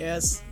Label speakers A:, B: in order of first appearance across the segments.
A: Yes.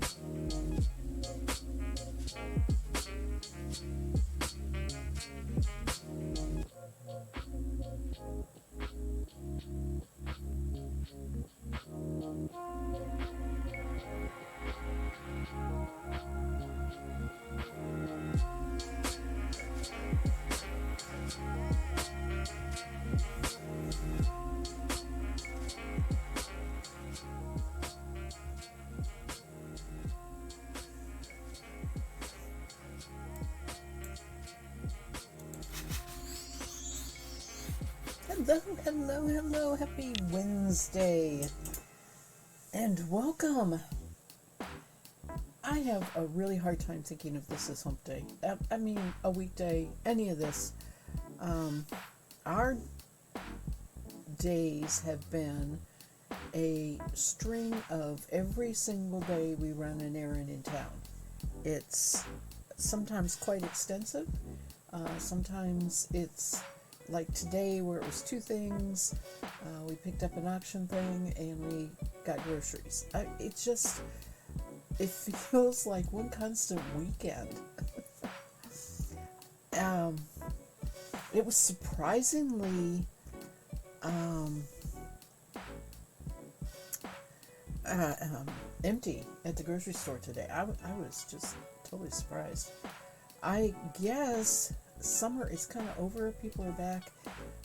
A: Hello, hello, hello. Happy Wednesday. And welcome. I have a really hard time thinking of this as hump day. I mean, a weekday, any of this. Our days have been a string of every single day we run an errand in town. It's sometimes quite extensive. Sometimes it's like today where it was two things. We picked up an auction thing and we got groceries. It feels like one constant weekend. um, it was surprisingly empty at the grocery store today. I was just totally surprised. I guess summer is kind of over. People are back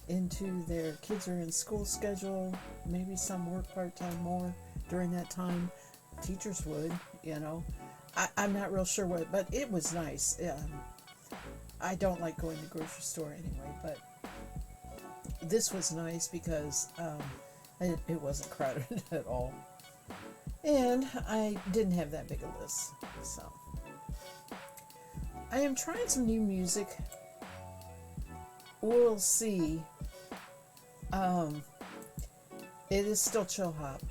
A: into their kids are in school schedule. Maybe some work part-time more during that time. Teachers would, you know. I'm not real sure what, but it was nice. I don't like going to the grocery store anyway, but this was nice because it wasn't crowded at all. And I didn't have that big a list. So I am trying some new music. We'll see. It is still chill hop.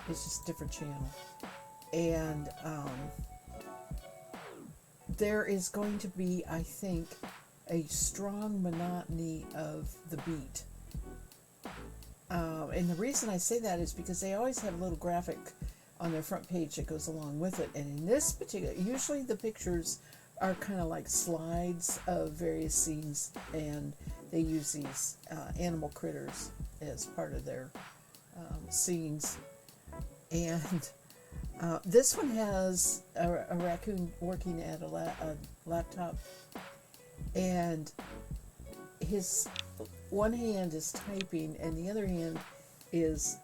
A: It's just a different channel. And there is going to be, I think, a strong monotony of the beat. And the reason I say that is because they always have a little graphic on their front page that goes along with it. And in this particular, usually the pictures are kind of like slides of various scenes, and they use these animal critters as part of their scenes. And this one has a raccoon working at a laptop, and his one hand is typing and the other hand is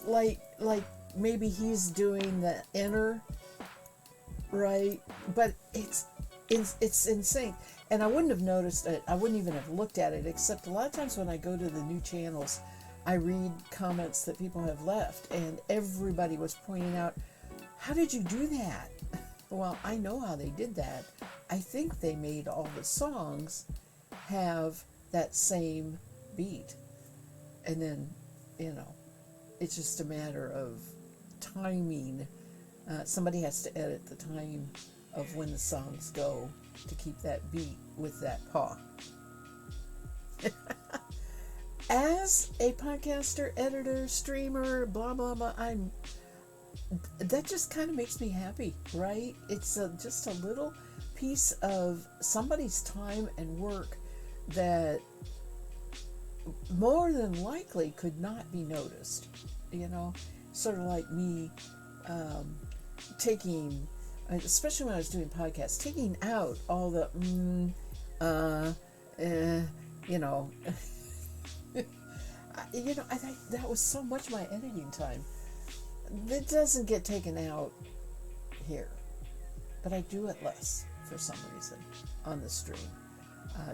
A: like maybe he's doing the enter, right? But it's in sync. And I wouldn't have noticed it. I wouldn't even have looked at it, except a lot of times when I go to the new channels, I read comments that people have left, and everybody was pointing out, how did you do that? Well, I know how they did that. I think they made all the songs have that same beat. And then, it's just a matter of timing. Somebody has to edit the time of when the songs go to keep that beat with that paw. As a podcaster, editor, streamer, blah blah blah, that just kind of makes me happy, right? It's just a little piece of somebody's time and work that more than likely could not be noticed. Sort of like me taking, especially when I was doing podcasts, taking out all the I think that was so much of my editing time. It doesn't get taken out here, but I do it less for some reason on the stream.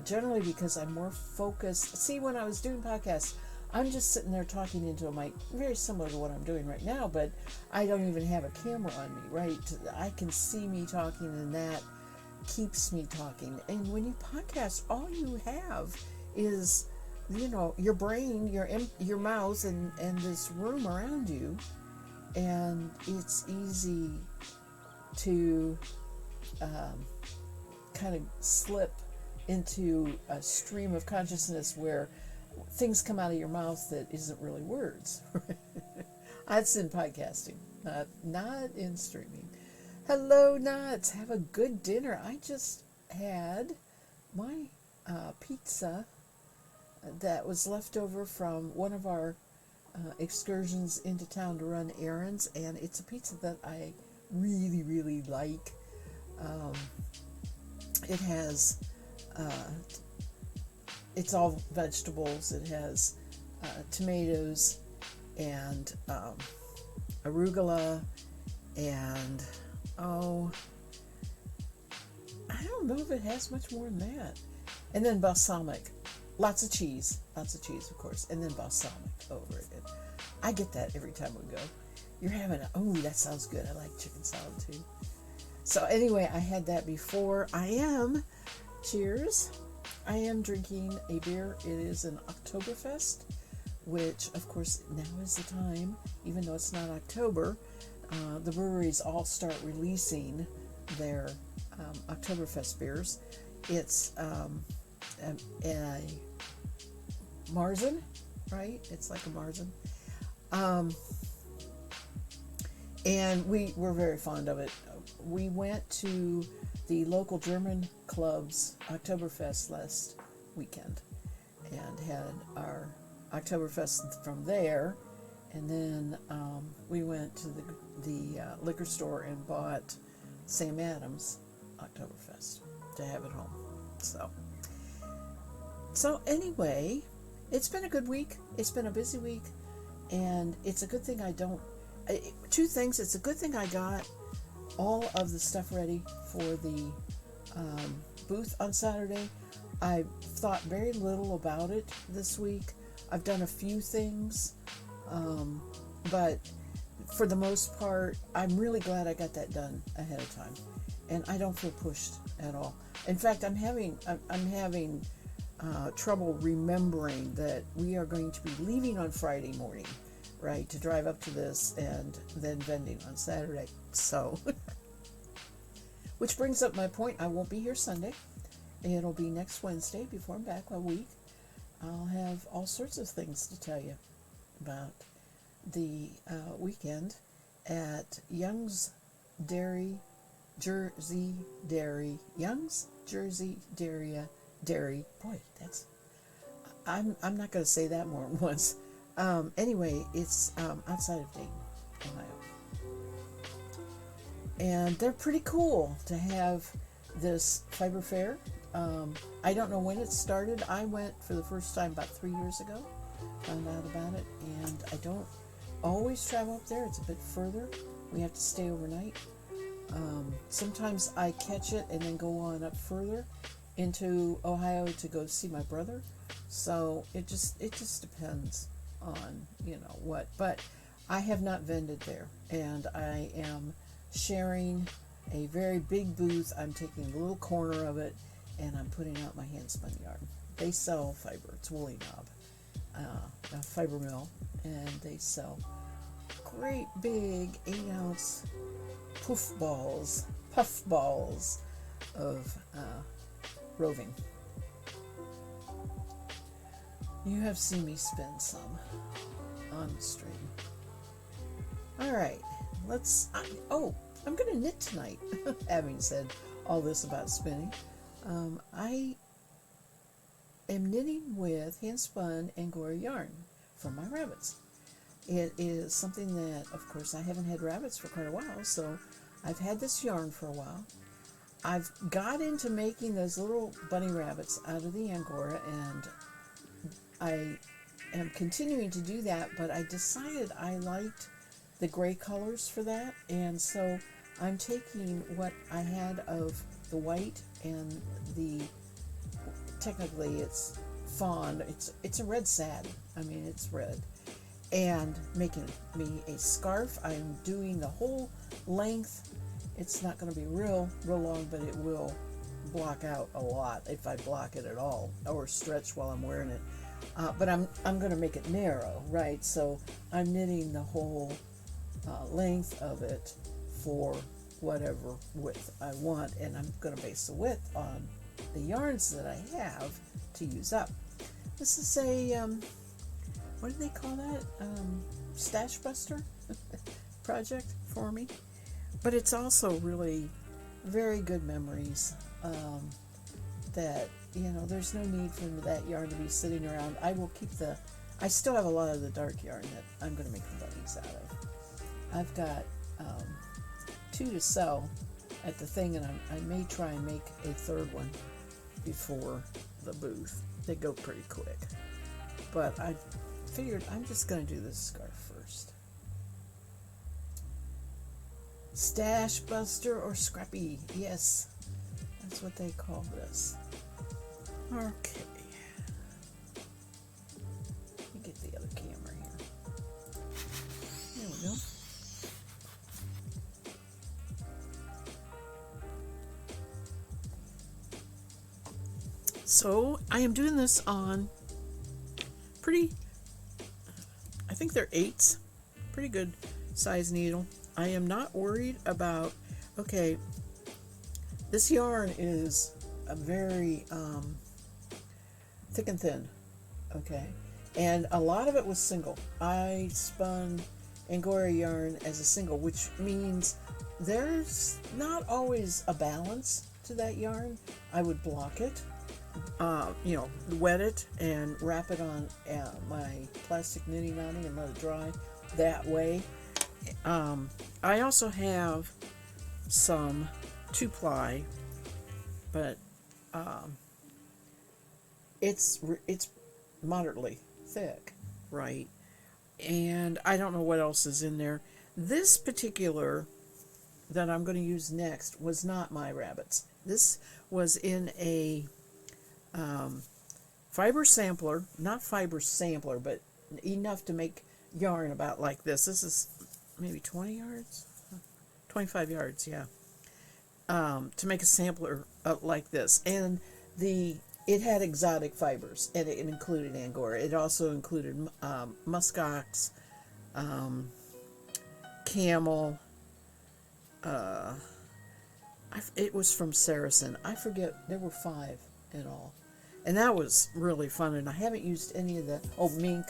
A: Generally because I'm more focused. See, when I was doing podcasts, I'm just sitting there talking into a mic, very similar to what I'm doing right now, but I don't even have a camera on me, right? I can see me talking, and that keeps me talking. And when you podcast, all you have is, your brain, your mouth, and this room around you, and it's easy to kind of slip into a stream of consciousness where things come out of your mouth that isn't really words. That's in podcasting, not in streaming. Hello, nuts. Have a good dinner. I just had my pizza that was left over from one of our excursions into town to run errands, and it's a pizza that I really, really like. It has, it's all vegetables. It has tomatoes and arugula and, I don't know if it has much more than that. And then balsamic. Lots of cheese, of course, and then balsamic over it. I get that every time we go. You're having that sounds good. I like chicken salad too. So anyway, I had that before. Cheers. I am drinking a beer. It is an Oktoberfest, which of course now is the time, even though it's not October, the breweries all start releasing their Oktoberfest beers. It's a Marzen, right? It's like a Marzen. And we were very fond of it. We went to the local German club's Oktoberfest last weekend and had our Oktoberfest from there. And then we went to the liquor store and bought Sam Adams Oktoberfest to have at home. So anyway, it's been a good week. It's been a busy week, and it's a good thing two things. It's a good thing I got all of the stuff ready for the booth on Saturday. I thought very little about it this week. I've done a few things, but for the most part, I'm really glad I got that done ahead of time, and I don't feel pushed at all. In fact, I'm having trouble remembering that we are going to be leaving on Friday morning, right, to drive up to this and then vending on Saturday. So, which brings up my point. I won't be here Sunday. It'll be next Wednesday before I'm back a week. I'll have all sorts of things to tell you about the weekend at Young's Jersey Dairy. Boy, I'm not going to say that more than once. Anyway, it's outside of Dayton, Ohio. And they're pretty cool to have this fiber fair. I don't know when it started. I went for the first time about 3 years ago, found out about it, and I don't always travel up there. It's a bit further. We have to stay overnight. Sometimes I catch it and then go on up further into Ohio to go see my brother. So it just depends on what. But I have not vended there, and I am sharing a very big booth. I'm taking a little corner of it, and I'm putting out my hand spun yarn. They sell fiber. It's Woolly Knob, a fiber mill, and they sell great big 8-ounce puff balls of roving. You have seen me spin some on the stream. All right, I'm going to knit tonight. Having said all this about spinning, I am knitting with hand spun Angora yarn from my rabbits. It is something that, of course, I haven't had rabbits for quite a while, so I've had this yarn for a while. I've got into making those little bunny rabbits out of the Angora, and I am continuing to do that, but I decided I liked the gray colors for that, and so I'm taking what I had of the white and technically it's fawn, it's a red satin, it's red, and making me a scarf. I'm doing the whole length. It's not going to be real long, but it will block out a lot if I block it at all, or stretch while I'm wearing it. But I'm going to make it narrow, right? So I'm knitting the whole length of it for whatever width I want, and I'm going to base the width on the yarns that I have to use up. This is a what do they call that? Stash buster project for me. But it's also really very good memories. That there's no need for that yarn to be sitting around. I will keep I still have a lot of the dark yarn that I'm going to make the bunnies out of. I've got 2 to sell at the thing, and I may try and make a third one before the booth. They go pretty quick. But I figured I'm just going to do this scarf first. Stash Buster or Scrappy. Yes, that's what they call this. Okay. Let me get the other camera here. There we go. So I am doing this on I think they're 8s, pretty good size needle. I am not worried about, okay, this yarn is a very thick and thin, okay, and a lot of it was single. I spun Angora yarn as a single, which means there's not always a balance to that yarn. I would block it, wet it and wrap it on my plastic knitting knotting and let it dry that way. I also have some 2-ply, but it's moderately thick, right? And I don't know what else is in there. This particular that I'm going to use next was not my rabbits. This was in a fiber sampler, not fiber sampler, but enough to make yarn about like this. This is maybe 20 yards, 25 yards, yeah. To make a sampler like this, and it had exotic fibers, and it included Angora. It also included muskox, camel. It was from Saracen. I forget. There were 5 in all, and that was really fun. And I haven't used any of the mink.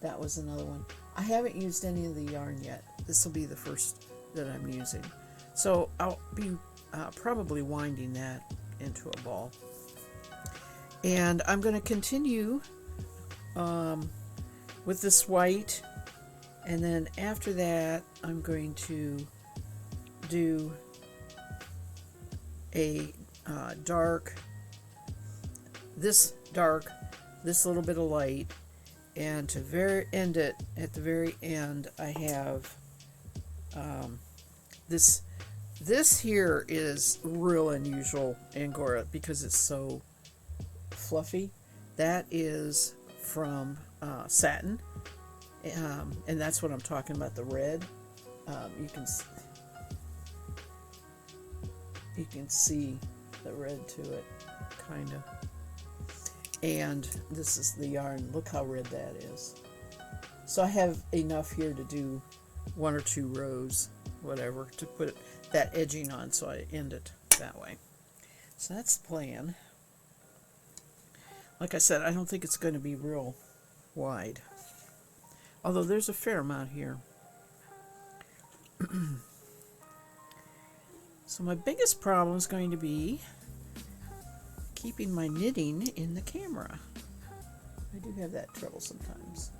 A: That was another one. I haven't used any of the yarn yet. This will be the first that I'm using. So I'll be probably winding that into a ball. And I'm going to continue with this white. And then after that, I'm going to do a dark, this little bit of light. And to end it, at the very end, I have this here is real unusual Angora because it's so fluffy. That is from satin, and that's what I'm talking about, the red. You can see the red to it, kind of. And this is the yarn. Look how red that is. So I have enough here to do 1 or 2 rows, whatever, to put that edging on, so I end it that way. So that's the plan. Like I said, I don't think it's going to be real wide, although there's a fair amount here. So my biggest problem is going to be keeping my knitting in the camera. I do have that trouble sometimes.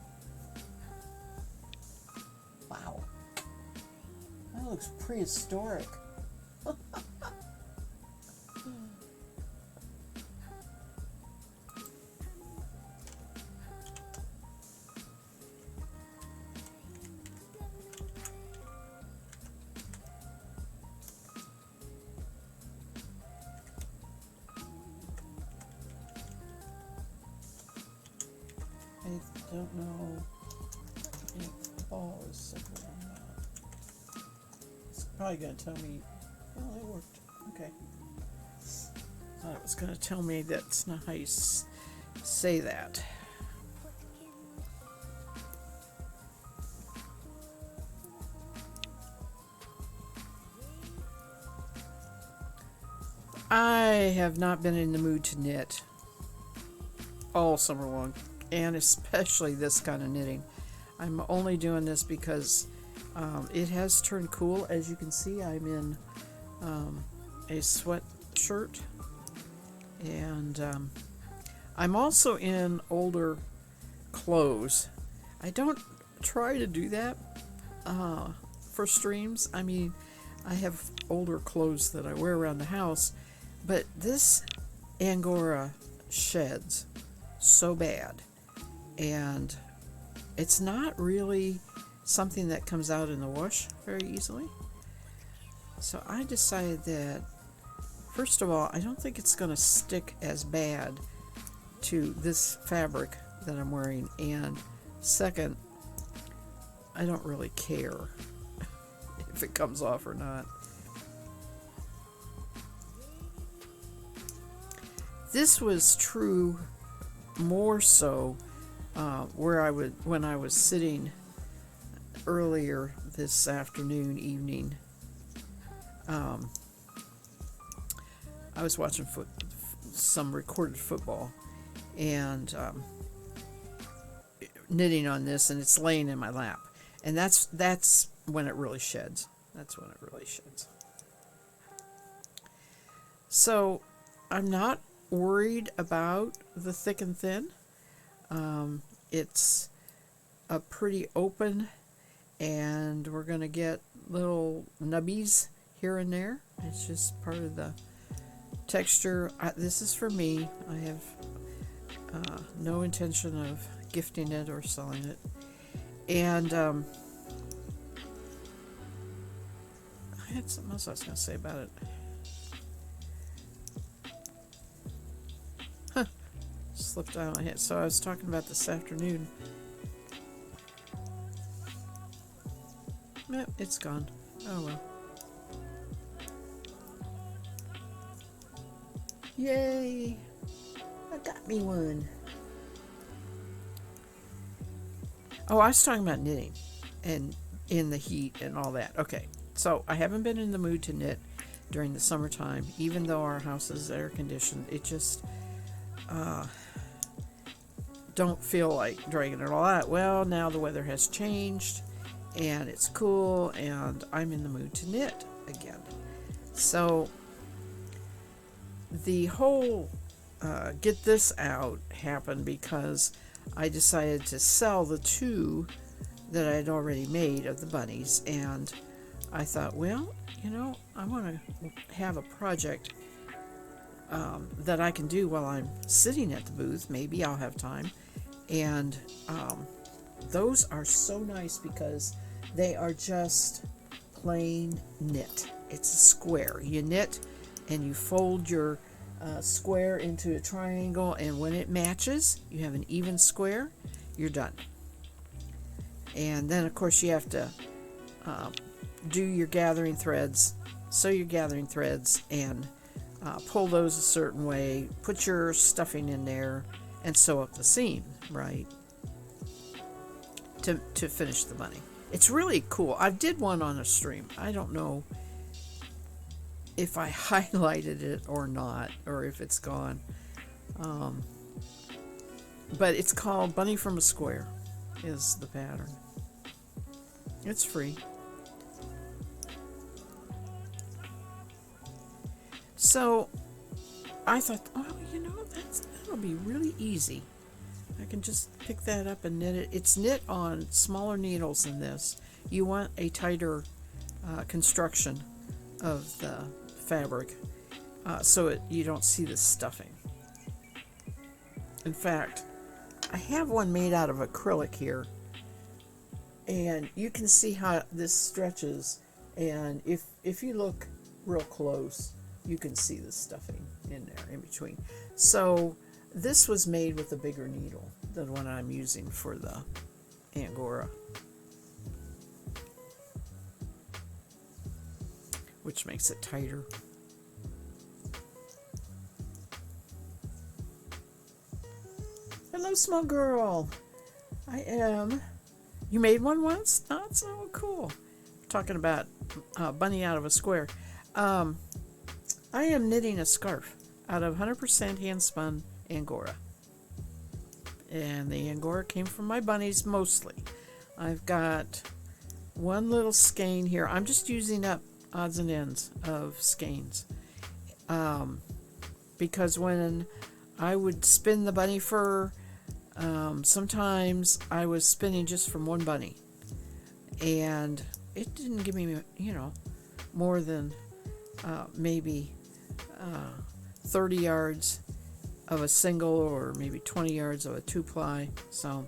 A: Wow. That looks prehistoric. I don't know if the ball is simple or not. It's probably going to tell me, well, it worked. Okay. Thought it was going to tell me that's not how you say that. I have not been in the mood to knit all summer long, and especially this kind of knitting. I'm only doing this because it has turned cool. As you can see, I'm in a sweatshirt, and I'm also in older clothes. I don't try to do that for streams. I mean, I have older clothes that I wear around the house, but this Angora sheds so bad, and it's not really something that comes out in the wash very easily. So I decided that, first of all, I don't think it's going to stick as bad to this fabric that I'm wearing, and second, I don't really care if it comes off or not. This was true more so when I was sitting earlier this evening. I was watching some recorded football, and knitting on this, and it's laying in my lap, and that's when it really sheds. That's when it really sheds. So I'm not worried about the thick and thin. It's a pretty open, and we're going to get little nubbies here and there. It's just part of the texture. This is for me. I have no intention of gifting it or selling it. And I had something else I was going to say about it. Slipped out of my head. So I was talking about this afternoon. It's gone. Oh well. Yay! I got me one. Oh, I was talking about knitting and in the heat and all that. Okay, so I haven't been in the mood to knit during the summertime, even though our house is air conditioned. It just don't feel like dragging it all out. Well, now the weather has changed and it's cool, and I'm in the mood to knit again. So the whole get this out happened because I decided to sell the two that I had already made of the bunnies, and I thought, well, I want to have a project that I can do while I'm sitting at the booth. Maybe I'll have time. And those are so nice because they are just plain knit. It's a square. You knit and you fold your square into a triangle, and when it matches, you have an even square, you're done. And then of course you have to do your gathering threads, sew your gathering threads, and pull those a certain way, put your stuffing in there, and sew up the seam, right, to finish the bunny. It's really cool. I did one on a stream. I don't know if I highlighted it or not, or if it's gone. But it's called Bunny from a Square is the pattern. It's free. So I thought, that'll be really easy. I can just pick that up and knit it. It's knit on smaller needles than this. You want a tighter construction of the fabric so you don't see the stuffing. In fact, I have one made out of acrylic here, and you can see how this stretches, and if you look real close, you can see the stuffing in there in between. So this was made with a bigger needle than what I'm using for the Angora, which makes it tighter. Hello, small girl. You made one once? That's so cool. Talking about bunny out of a square. I am knitting a scarf out of 100% hand spun Angora. and the Angora came from my bunnies mostly. I've got one little skein here. I'm just using up odds and ends of skeins, because when I would spin the bunny fur, sometimes I was spinning just from one bunny, and it didn't give me, more than maybe 30 yards of a single, or maybe 20 yards of a 2-ply, so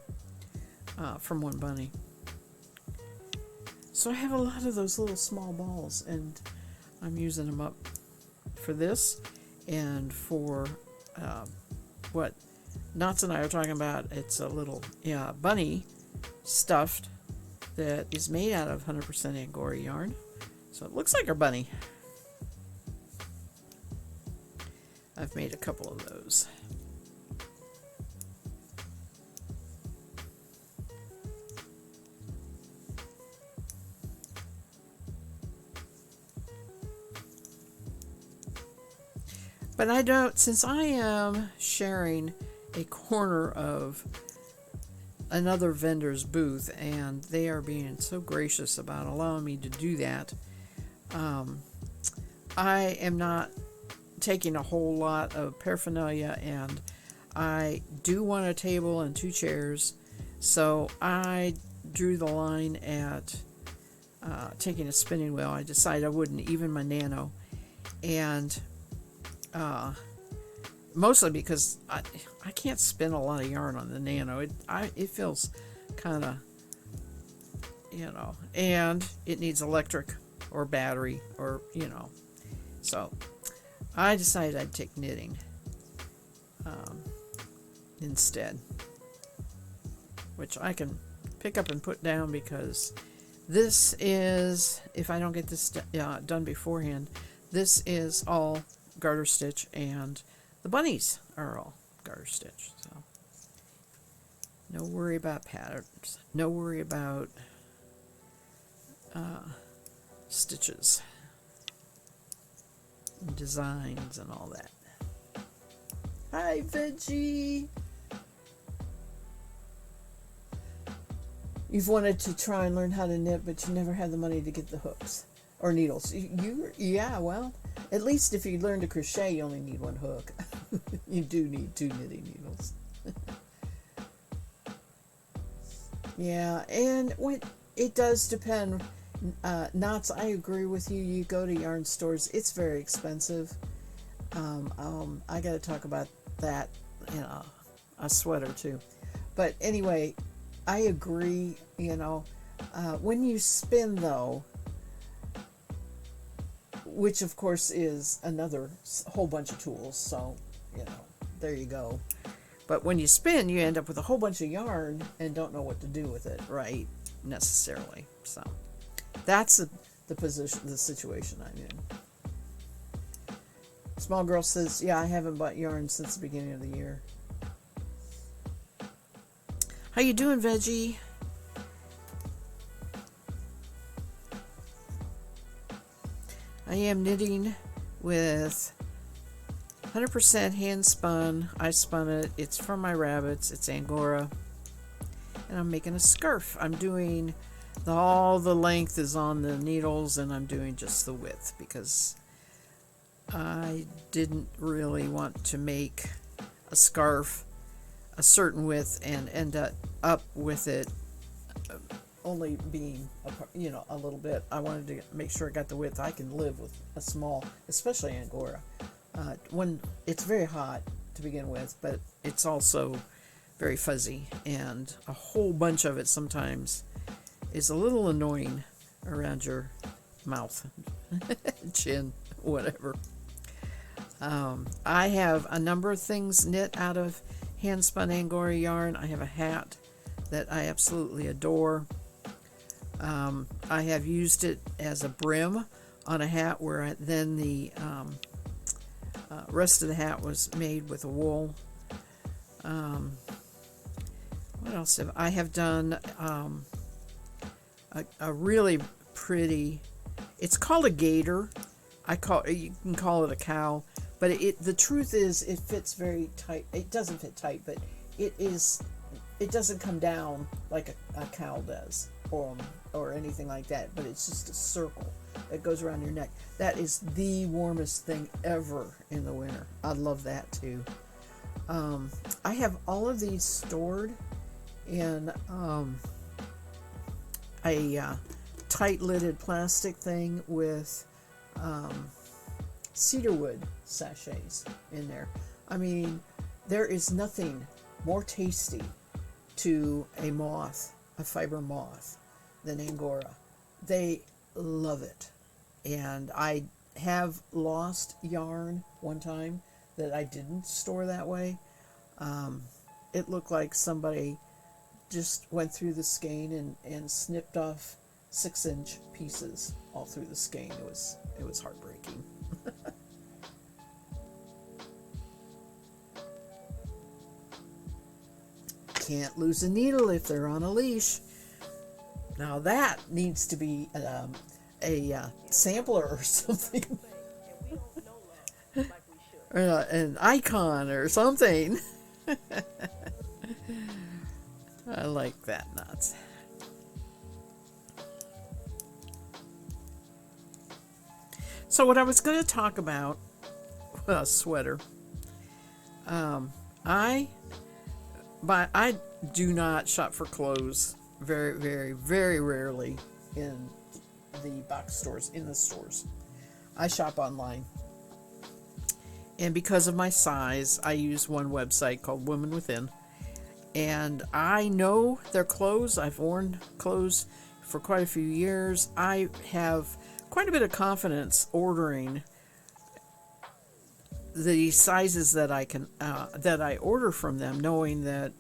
A: from one bunny. So I have a lot of those little small balls, and I'm using them up for this and for what Knots and I are talking about. It's a little bunny stuffed that is made out of 100% Angora yarn, so it looks like our bunny. I've made a couple of those. But I don't, since I am sharing a corner of another vendor's booth, and they are being so gracious about allowing me to do that, I am not taking a whole lot of paraphernalia, and I do want a table and 2 chairs, so I drew the line at taking a spinning wheel. I decided I wouldn't, even my Nano, and mostly because I can't spin a lot of yarn on the Nano. It feels kind of, and it needs electric or battery, or so I decided I'd take knitting instead, which I can pick up and put down, because this is, if I don't get this done beforehand, this is all garter stitch, and the bunnies are all garter stitch, so no worry about patterns, no worry about stitches and designs and all that. Hi, Veggie. You've wanted to try and learn how to knit, but you never had the money to get the hooks or needles. Yeah, well, at least if you learn to crochet, you only need 1 hook. You do need 2 knitting needles. Yeah, and it does depend. Knots, I agree with you. You go to yarn stores, it's very expensive. I got to talk about that in a sweater too. But anyway, I agree. When you spin though, which of course is another whole bunch of tools, so there you go. But when you spin, you end up with a whole bunch of yarn and don't know what to do with it, right? Necessarily. So that's the situation I'm in. Small girl says, yeah, I haven't bought yarn since the beginning of the year. How you doing, Veggie? I am knitting with 100% hand spun. I spun it. It's from my rabbits. It's Angora. And I'm making a scarf. I'm doing all the length is on the needles, and I'm doing just the width because I didn't really want to make a scarf a certain width and end up with it only being a little bit. I wanted to make sure I got the width I can live with a small, especially Angora. When it's very hot to begin with, but it's also very fuzzy, and a whole bunch of it sometimes is a little annoying around your mouth, chin, whatever. I have a number of things knit out of hand spun Angora yarn. I have a hat that I absolutely adore. I have used it as a brim on a hat where then the rest of the hat was made with a wool. What else have I have done? A really pretty, it's called a gaiter. You can call it a cow, but the truth is it fits very tight. It doesn't fit tight, but it doesn't come down like a cowl does, or anything like that, but it's just a circle that goes around your neck. That is the warmest thing ever in the winter. I love that too. I have all of these stored in a tight-lidded plastic thing with cedarwood sachets in there. I mean, there is nothing more tasty to a fiber moth, than Angora. They love it. And I have lost yarn one time that I didn't store that way. It looked like somebody just went through the skein and snipped off 6-inch pieces all through the skein. It was heartbreaking. Can't lose a needle if they're on a leash. Now that needs to be a sampler or something. Or an icon or something. I like that nuts. So what I was going to talk about, a sweater. I do not shop for clothes very, very, very rarely in the box stores, in the stores. I shop online. And because of my size, I use one website called Women Within. And I know their clothes. I've worn clothes for quite a few years. I have quite a bit of confidence ordering the sizes that I order from them, knowing that,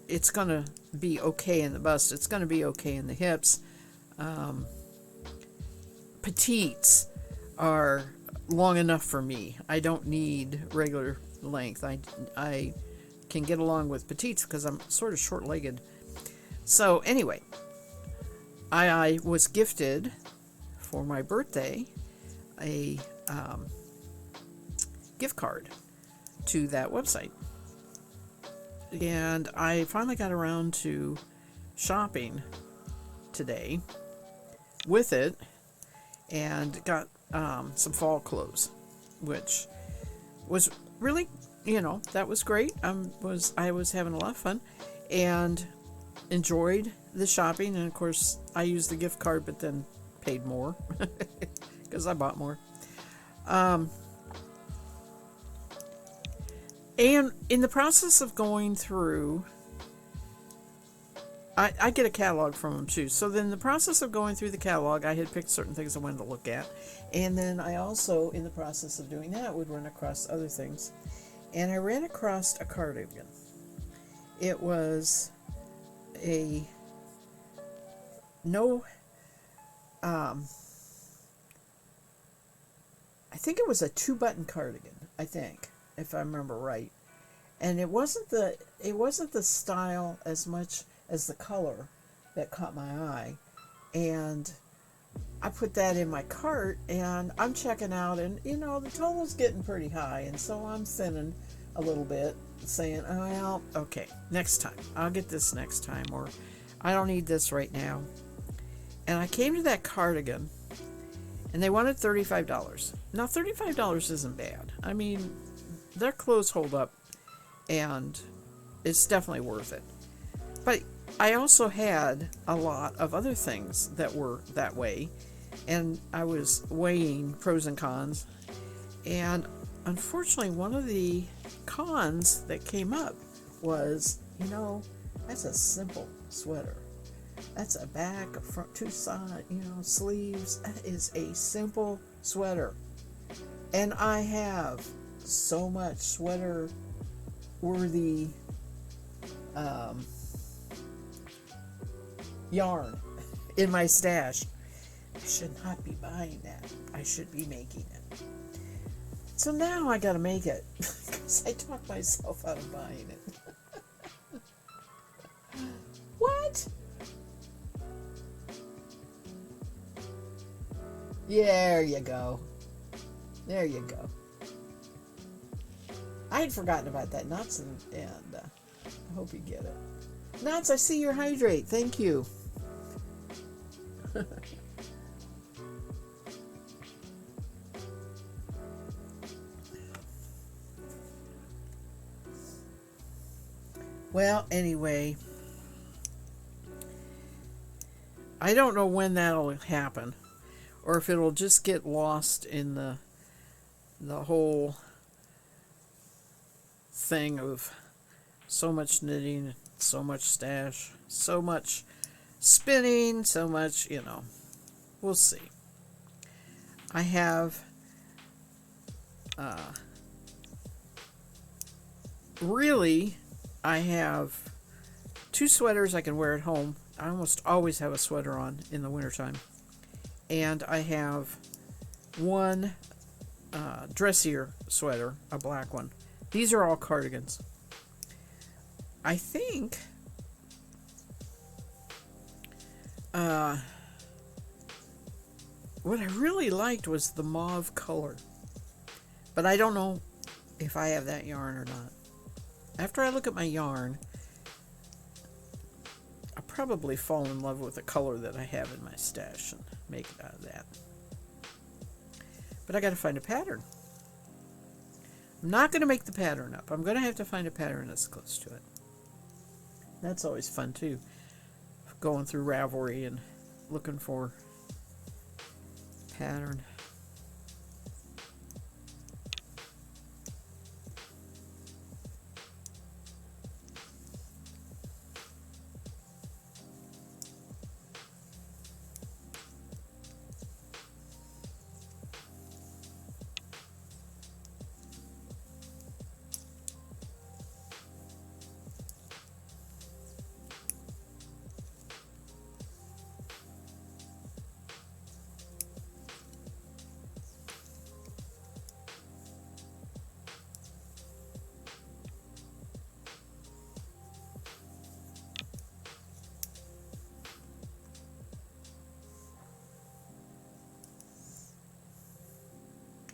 A: it's going to be okay in the bust. It's going to be okay in the hips. Petites are long enough for me. I don't need regular length. I can get along with petites because I'm sort of short-legged. So anyway, I was gifted for my birthday a gift card to that website. And I finally got around to shopping today with it and got some fall clothes, which was really, that was great. I was having a lot of fun and enjoyed the shopping. And of course, I used the gift card, but then paid more because I bought more. And in the process of going through, I get a catalog from them too. So then in the process of going through the catalog, I had picked certain things I wanted to look at. And then I also, in the process of doing that, would run across other things. And I ran across a cardigan. It was I think it was a 2-button cardigan, if I remember right. And it wasn't the style as much as the color that caught my eye. And I put that in my cart and I'm checking out, and the total's getting pretty high, and so I'm thinning a little bit, saying, oh, well, okay, next time. I'll get this next time, or I don't need this right now. And I came to that cardigan and they wanted $35. Now $35 isn't bad. I mean, their clothes hold up and it's definitely worth it. But I also had a lot of other things that were that way, and I was weighing pros and cons, and unfortunately one of the cons that came up was, that's a simple sweater. That's a back, a front, 2 side, sleeves. That is a simple sweater. And I have so much sweater worthy yarn in my stash. I should not be buying that. I should be making it. So now I gotta make it because I talked myself out of buying it. What? There you go. There you go. I had forgotten about that, Knots, and I hope you get it. Knots, I see your hydrate. Thank you. Well, anyway, I don't know when that'll happen, or if it'll just get lost in the whole thing of so much knitting, so much stash, so much spinning, so much, we'll see. I have I have 2 sweaters I can wear at home. I almost always have a sweater on in the wintertime. And I have 1 dressier sweater, a black one. These are all cardigans. I think what I really liked was the mauve color. But I don't know if I have that yarn or not. After I look at my yarn, I'll probably fall in love with the color that I have in my stash and make it out of that. But I got to find a pattern. I'm not going to make the pattern up. I'm going to have to find a pattern that's close to it. That's always fun too. Going through Ravelry and looking for pattern.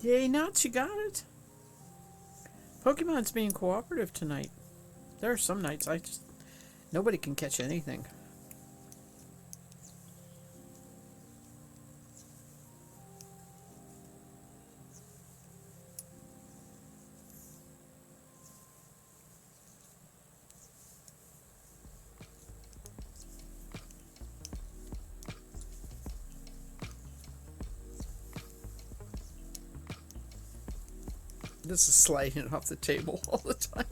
A: Yay, Knots, you got it. Pokemon's being cooperative tonight. There are some nights nobody can catch anything. This is sliding off the table all the time.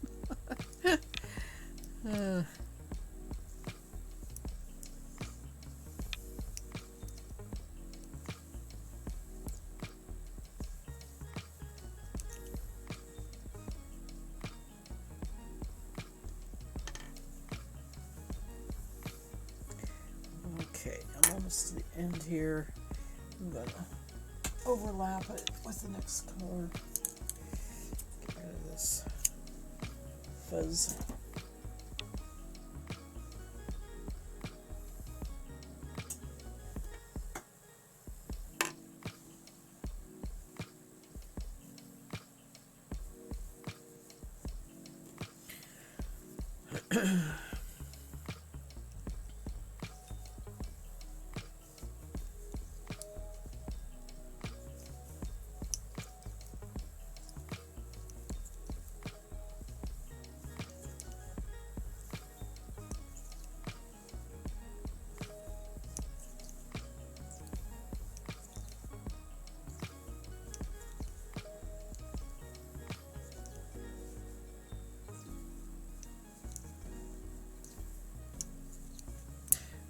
A: Okay, I'm almost to the end here. I'm going to overlap it with the next color. Get rid of this fuzz.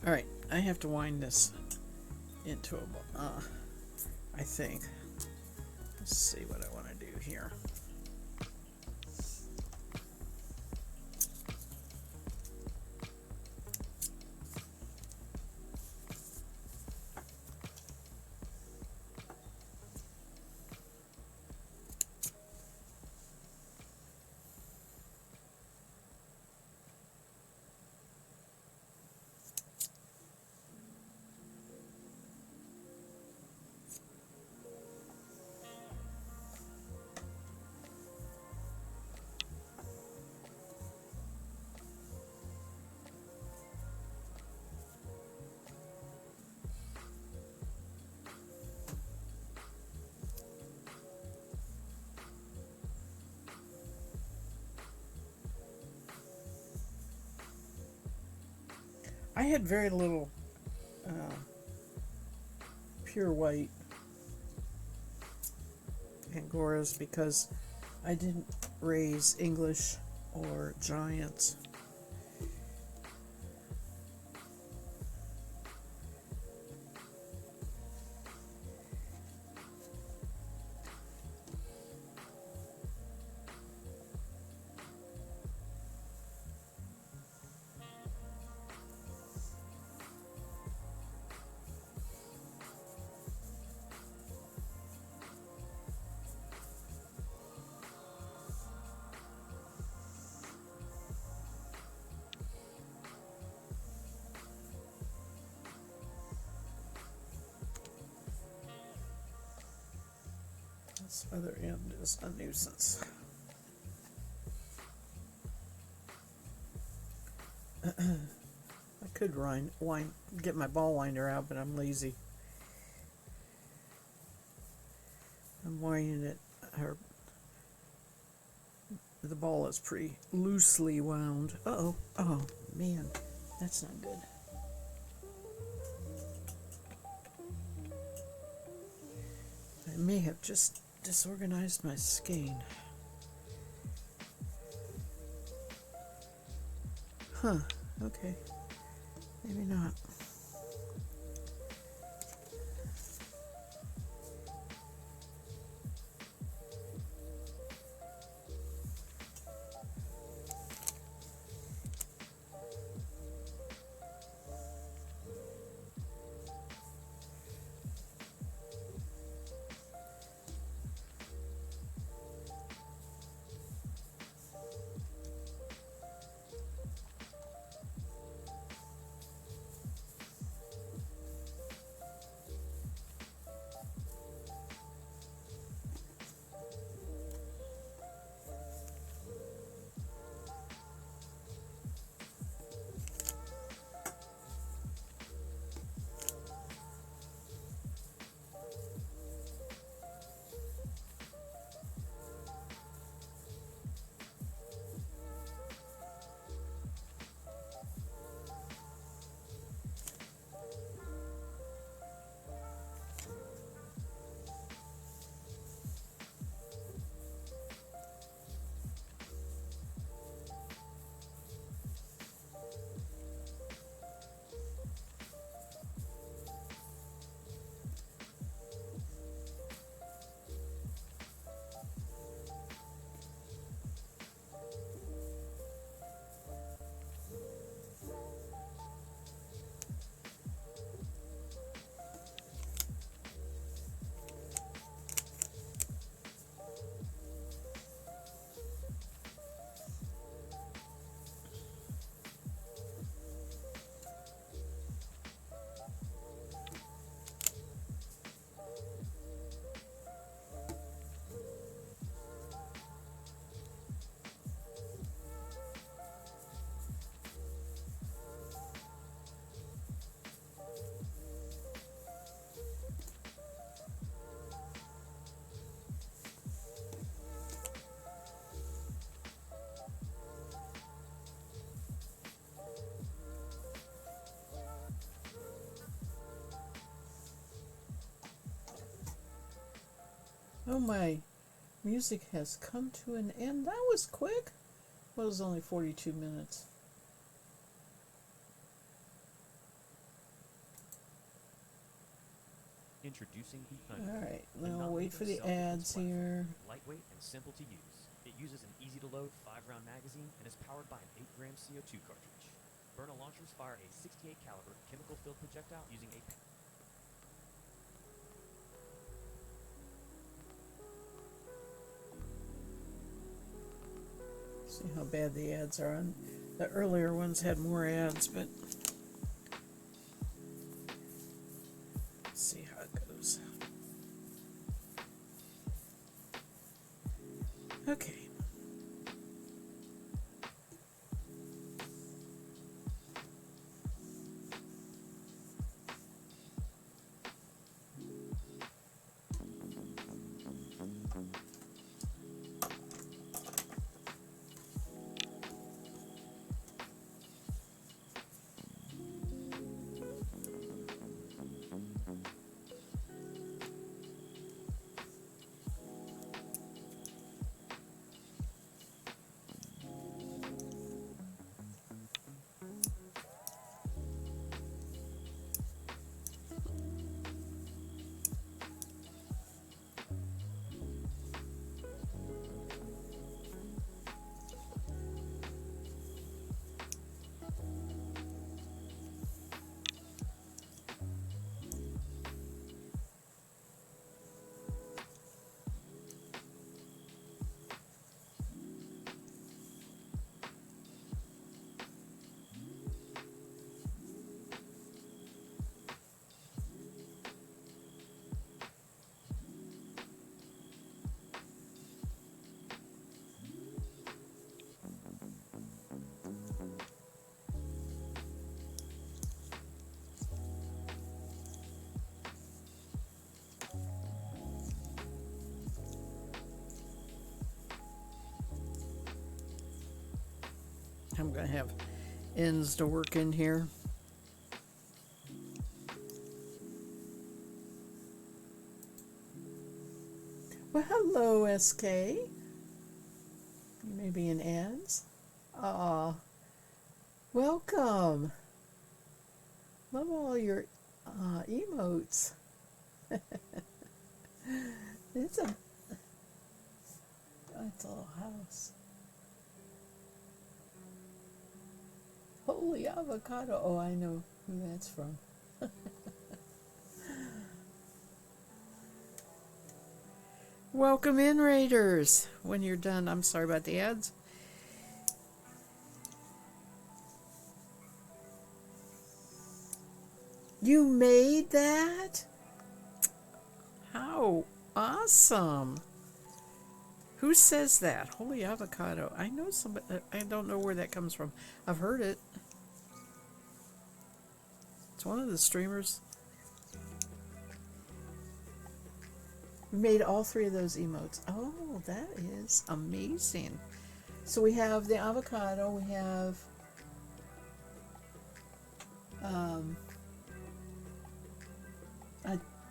A: All right, I have to wind this into a I think. Let's see what I want to do here. I had very little uh, pure white Angoras because I didn't raise English or Giants. This other end is a nuisance. I could get my ball winder out, but I'm lazy. I'm winding it. The ball is pretty loosely wound. Uh-oh. Oh, man. That's not good. I may have just disorganized my skein. Huh. Okay. Maybe not. Oh, my music has come to an end. That was quick. Well, it was only 42 minutes.
B: Introducing eThunder.
A: All right, now I'll wait for the ads here.
B: Lightweight and simple to use. It uses an easy-to-load 5-round magazine and is powered by an 8-gram CO2 cartridge. Byrna launchers fire a 68 caliber chemical-filled projectile using a
A: See how bad the ads are on. The earlier ones had more ads, but let's see how it goes. Okay. I'm going to have ends to work in here. Well, hello, SK. You may be in ads. Welcome. Love all your emotes. It's a little house. Holy avocado. Oh, I know who that's from. Welcome in, Raiders. When you're done, I'm sorry about the ads. You made that? How awesome. Who says that? Holy avocado. I know somebody. I don't know where that comes from. I've heard it. It's one of the streamers. We made all three of those emotes. Oh, that is amazing. So we have the avocado. We have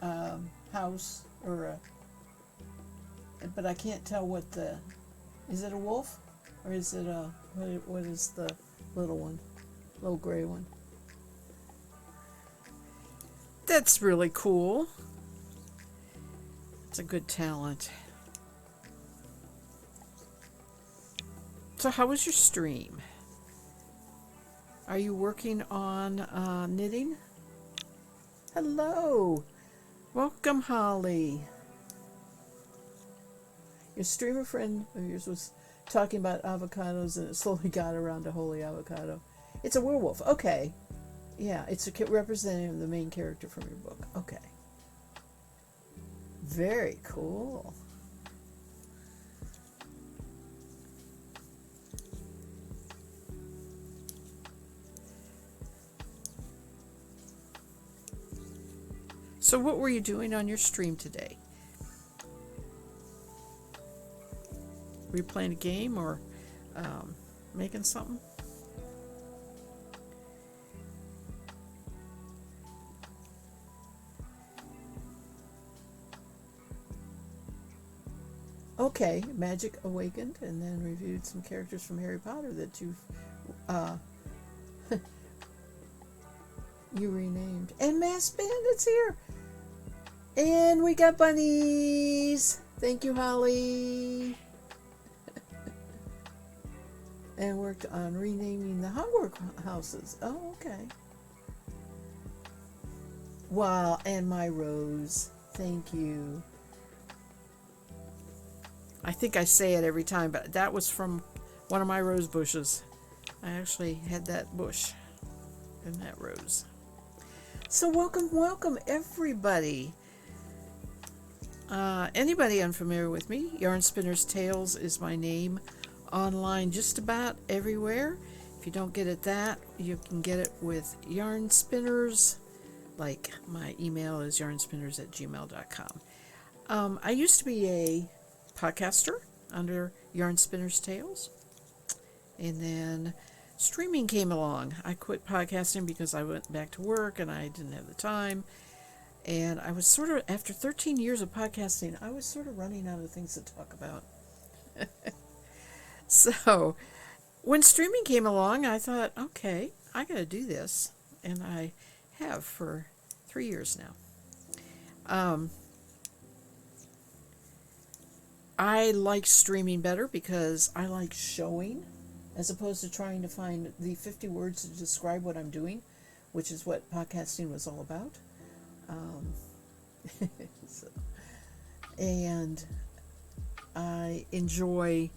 A: a house or a, but I can't tell what the, is it a wolf or is it a, what is the little one, little gray one? That's really cool. It's a good talent. So how was your stream? Are you working on knitting? Hello. Welcome, Holly. Your streamer friend of yours was talking about avocados and it slowly got around to holy avocado. It's a werewolf. Okay. Yeah, it's a representative of the main character from your book. Okay. Very cool. So what were you doing on your stream today? Were you playing a game or making something? Okay, Magic Awakened, and then reviewed some characters from Harry Potter that you've you renamed. And Mass Bandit's here. And we got bunnies. Thank you, Holly. And worked on renaming the Hogwarts houses. Oh, okay. Wow, and my rose. Thank you. I think I say it every time, but that was from one of my rose bushes. I actually had that bush and that rose. So welcome everybody. Anybody unfamiliar with me, Yarn Spinner's Tales is my name online just about everywhere. If you don't get it that, you can get it with Yarn Spinners. Like my email is yarnspinners@gmail.com. I used to be a podcaster under Yarn Spinner's Tales, and then streaming came along. I quit podcasting because I went back to work and I didn't have the time, and I was sort of, after 13 years of podcasting, I was sort of running out of things to talk about. So when streaming came along, I thought, okay, I gotta do this, and I have for 3 years now. I like streaming better because I like showing as opposed to trying to find the 50 words to describe what I'm doing, which is what podcasting was all about. And I enjoy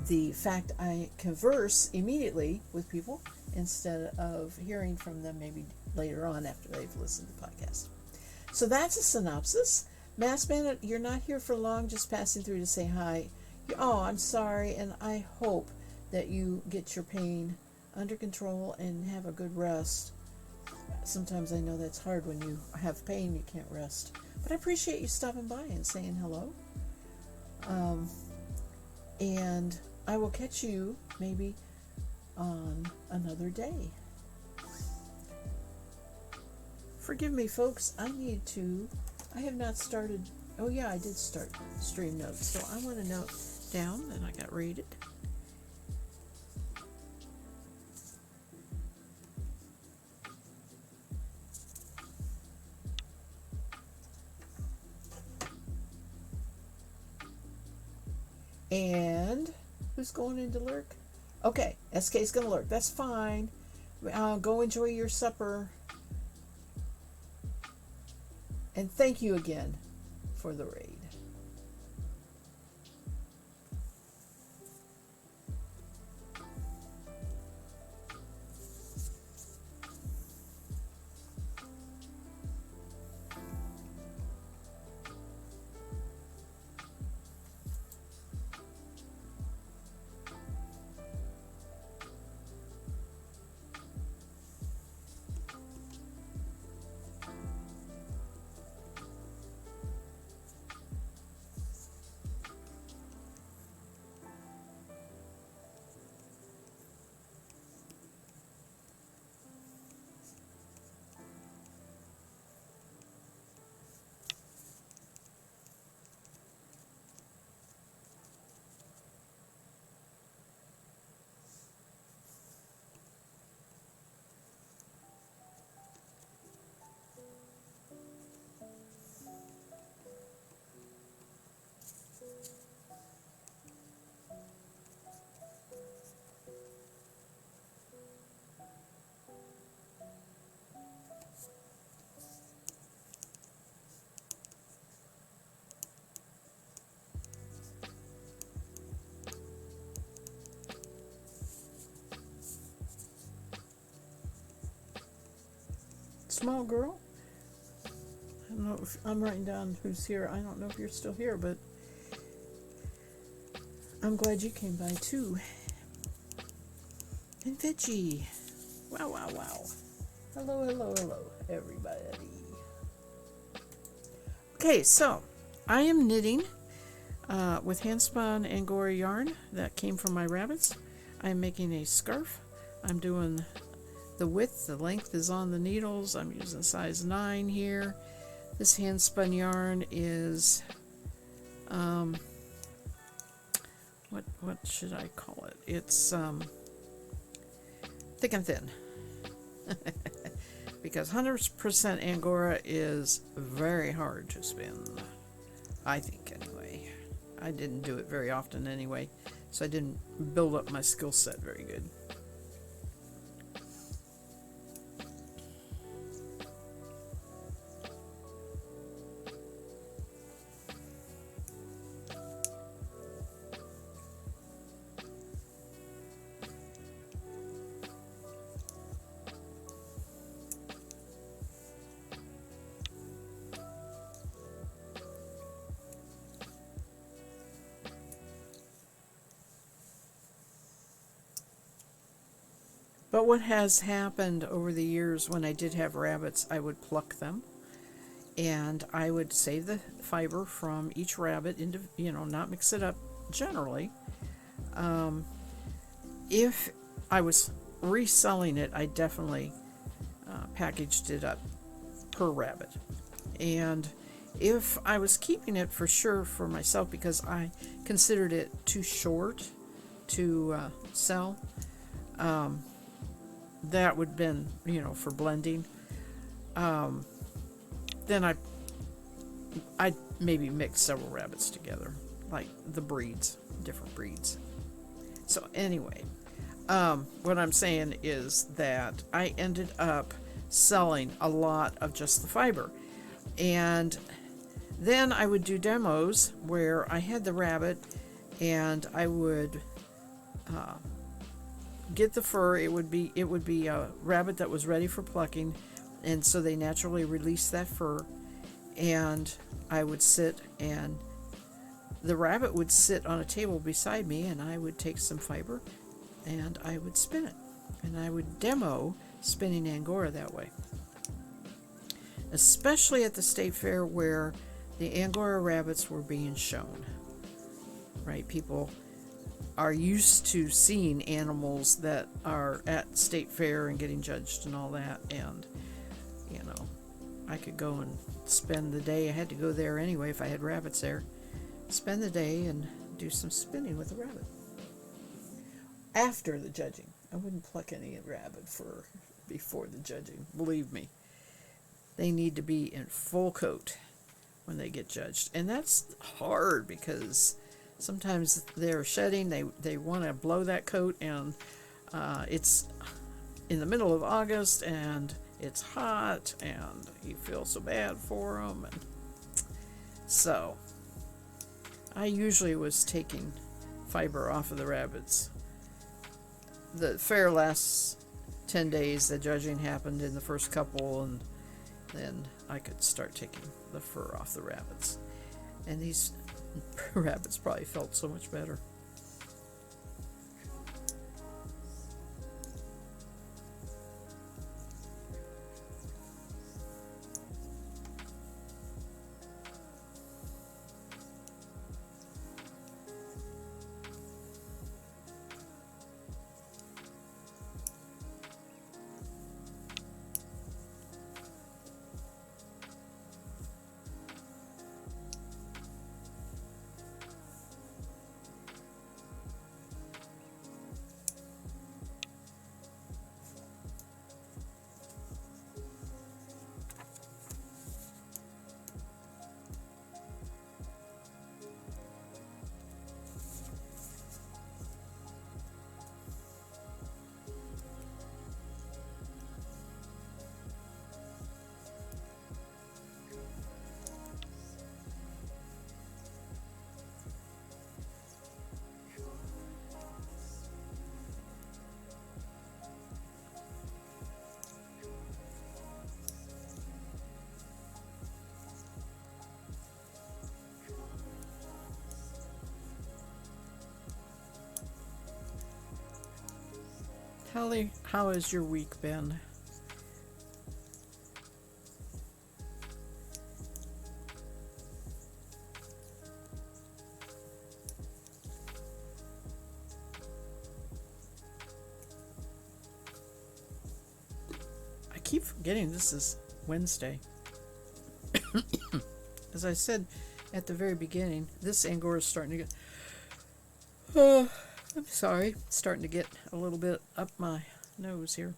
A: the fact I converse immediately with people instead of hearing from them maybe later on after they've listened to the podcast. So that's a synopsis. Mass Bandit, you're not here for long, just passing through to say hi. Oh, I'm sorry, and I hope that you get your pain under control and have a good rest. Sometimes I know that's hard when you have pain, you can't rest. But I appreciate you stopping by and saying hello. And I will catch you maybe on another day. Forgive me, folks. I have not started. Oh, yeah, I did start stream notes. So I want to note down, and I got rated. And who's going into lurk? Okay, SK's going to lurk. That's fine. Go enjoy your supper. And thank you again for the raid. Small girl. I don't know if I'm writing down who's here. I don't know if you're still here, but I'm glad you came by too. And Veggie. Wow, wow, wow. Hello, hello, hello, everybody. Okay, so I am knitting with handspun Angora yarn that came from my rabbits. I'm making a scarf. I'm doing the width, the length is on the needles. I'm using size 9 here. This handspun yarn is, what should I call it? It's thick and thin. Because 100% Angora is very hard to spin. I think, anyway. I didn't do it very often anyway, so I didn't build up my skill set very good. But what has happened over the years when I did have rabbits, I would pluck them and I would save the fiber from each rabbit into, not mix it up generally. If I was reselling it, I definitely packaged it up per rabbit. And if I was keeping it for sure for myself because I considered it too short to sell, that would have been, for blending. Then I'd maybe mix several rabbits together, like the breeds, different breeds. So anyway, what I'm saying is that I ended up selling a lot of just the fiber. And then I would do demos where I had the rabbit and I would get the fur. It would be a rabbit that was ready for plucking, and so they naturally release that fur, and I would sit and the rabbit would sit on a table beside me, and I would take some fiber and I would spin it, and I would demo spinning Angora that way, especially at the state fair where the Angora rabbits were being shown, right? People are used to seeing animals that are at state fair and getting judged and all that, and you know, I could go and spend the day. I had to go there anyway if I had rabbits there. Spend the day and do some spinning with a rabbit. After the judging. I wouldn't pluck any rabbit for before the judging. Believe me. They need to be in full coat when they get judged. And that's hard because sometimes they're shedding. They want to blow that coat, and it's in the middle of August and it's hot and you feel so bad for them. And so I usually was taking fiber off of the rabbits. The fair lasts 10 days. The judging happened in the first couple, and then I could start taking the fur off the rabbits. And these rabbits probably felt so much better. Holly, how has your week been? I keep forgetting this is Wednesday. As I said at the very beginning, this Angora is starting to get... I'm sorry, it's starting to get a little bit up my nose here.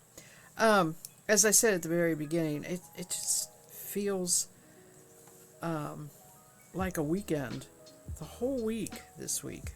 A: As I said at the very beginning, it just feels like a weekend. The whole week this week.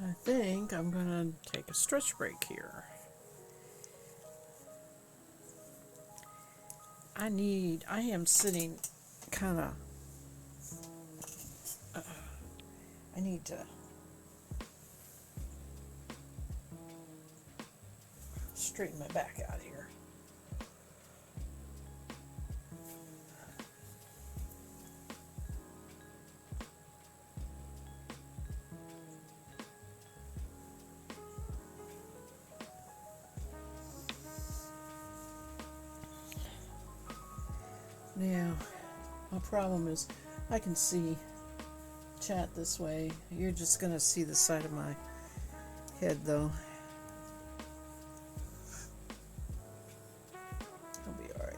A: I think I'm gonna take a stretch break here. I am sitting kind of, I need to straighten my back out here. Now, my problem is I can see chat this way. You're just gonna see the side of my head though. I'll be alright.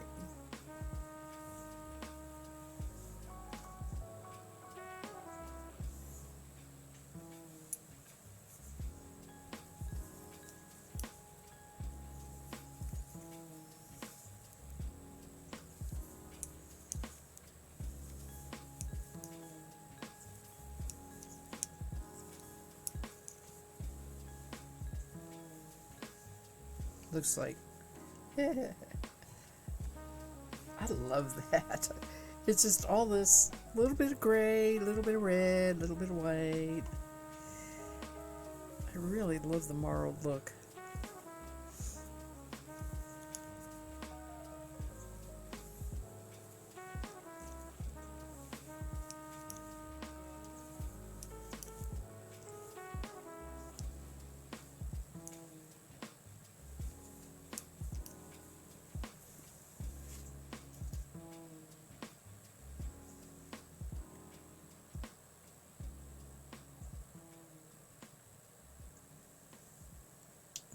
A: Looks like I love that. It's just all this little bit of gray, little bit of red, little bit of white. I really love the marled look.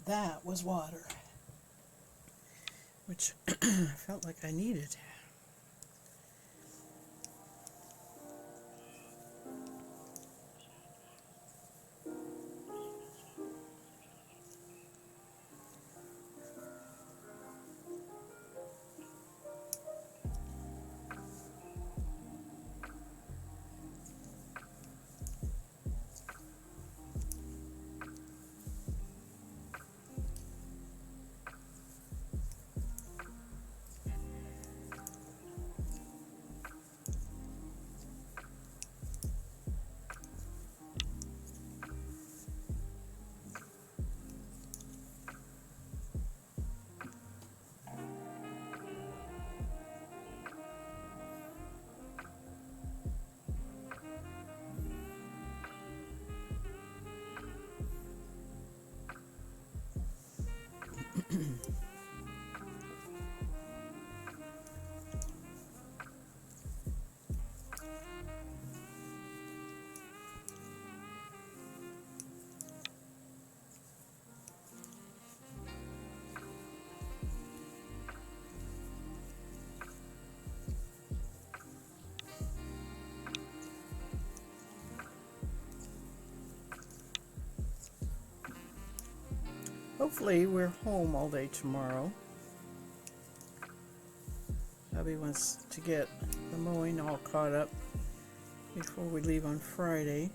A: That was water, which I felt like I needed. Hopefully we're home all day tomorrow. Hubby wants to get the mowing all caught up before we leave on Friday.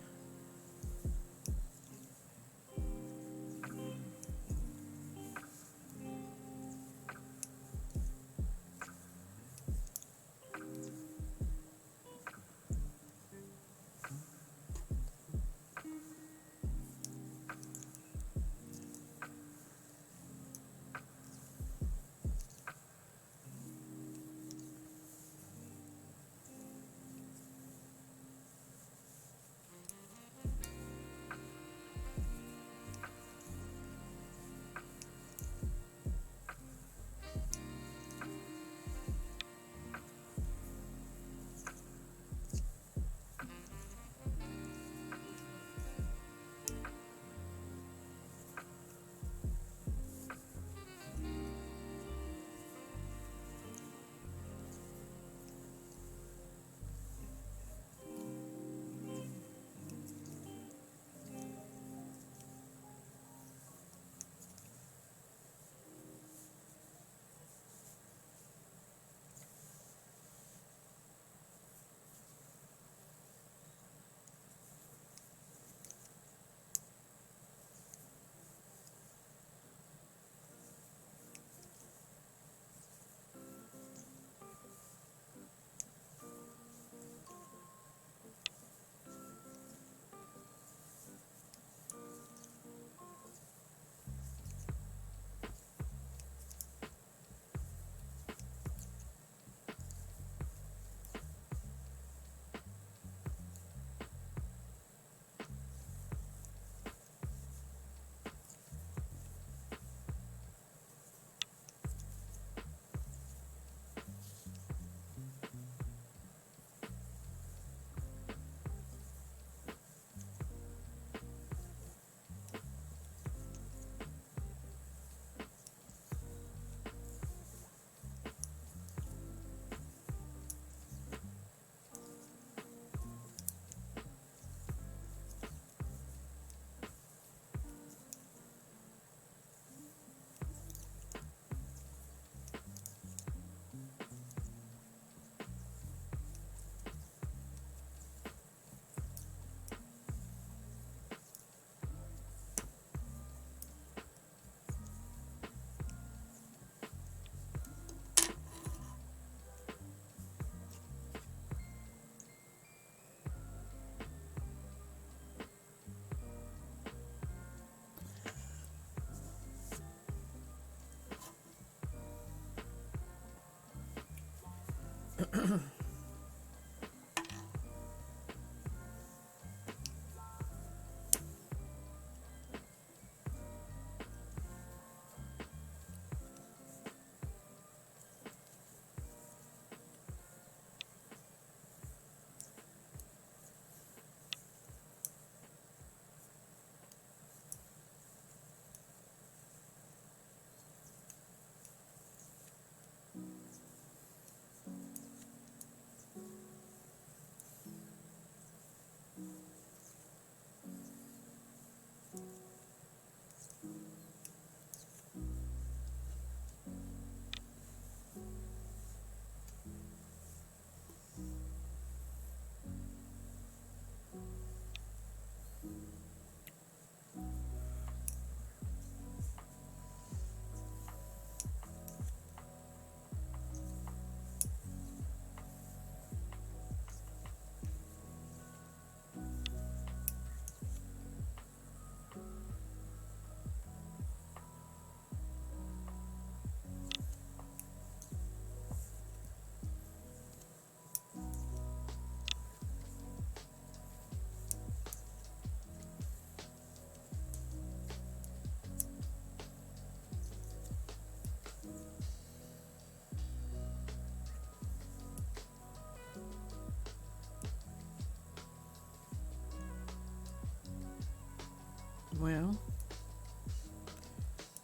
C: Well,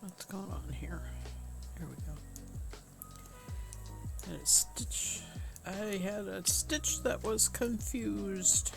C: what's going on here? Here we go. Had a stitch. I had a stitch that was confused.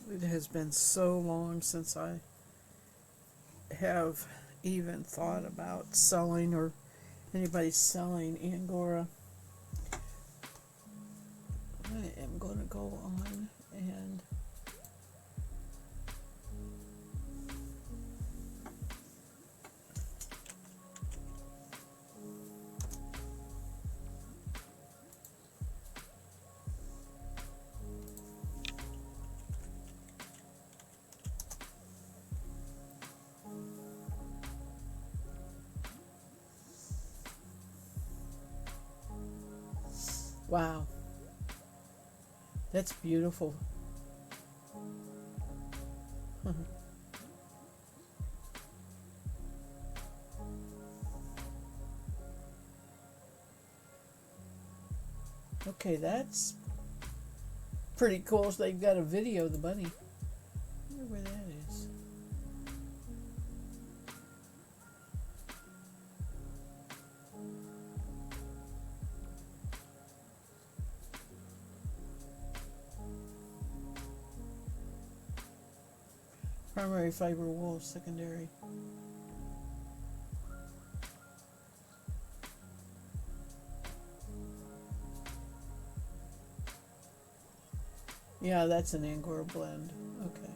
C: It has been so long since I have even thought about selling or anybody selling Angora. I am going to go on and wow, that's beautiful. Okay, that's pretty cool. So they've got a video of the bunny. I wonder where that is. Primary fiber wool, secondary. Yeah, that's an Angora blend. Okay.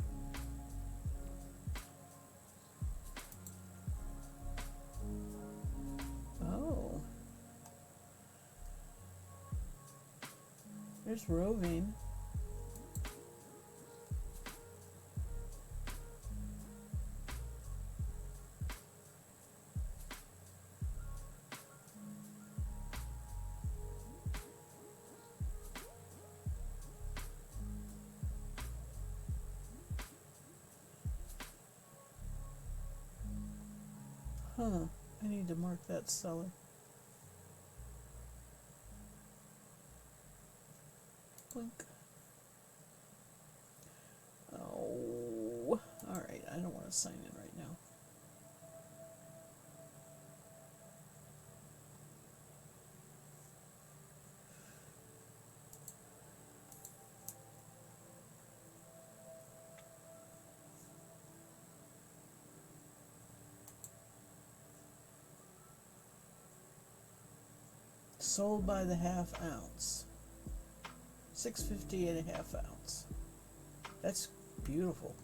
C: Oh. There's roving. Huh. I need to mark that seller. Blink. don't want to sign in right now. Sold by the half ounce. $6.50 and a half ounce. That's beautiful.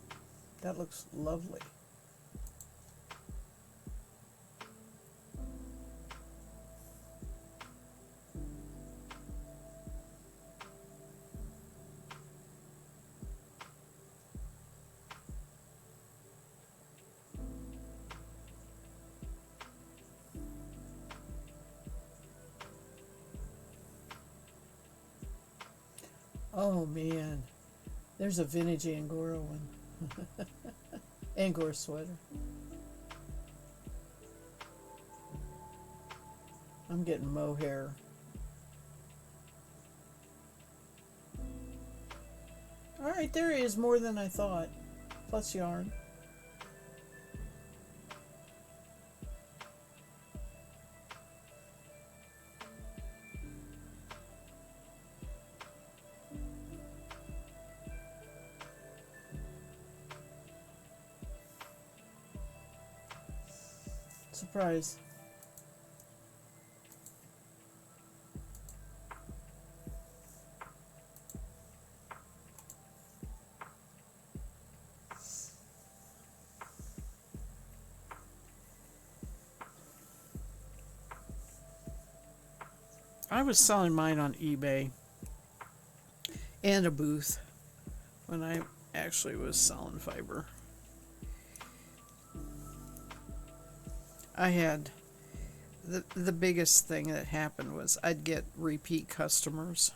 C: That looks lovely. Oh man, there's a vintage Angora one. Angora sweater. I'm getting mohair. Alright, there is more than I thought. Plus yarn. Surprise. I was selling mine on eBay and a booth when I actually was selling fiber. I had the biggest thing that happened was I'd get repeat customers.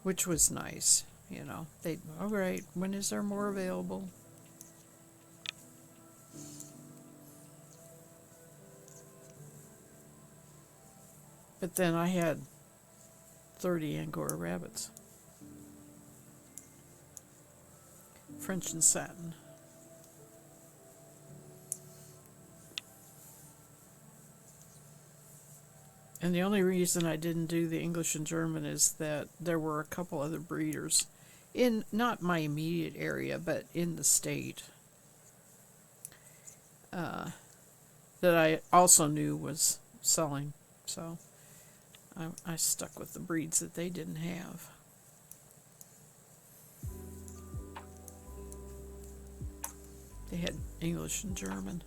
C: Which was nice, you know. They'd, all right, when is there more available? But then I had 30 Angora rabbits. French and satin. And the only reason I didn't do the English and German is that there were a couple other breeders in not my immediate area, but in the state that I also knew was selling. So I stuck with the breeds that they didn't have. They had English and German.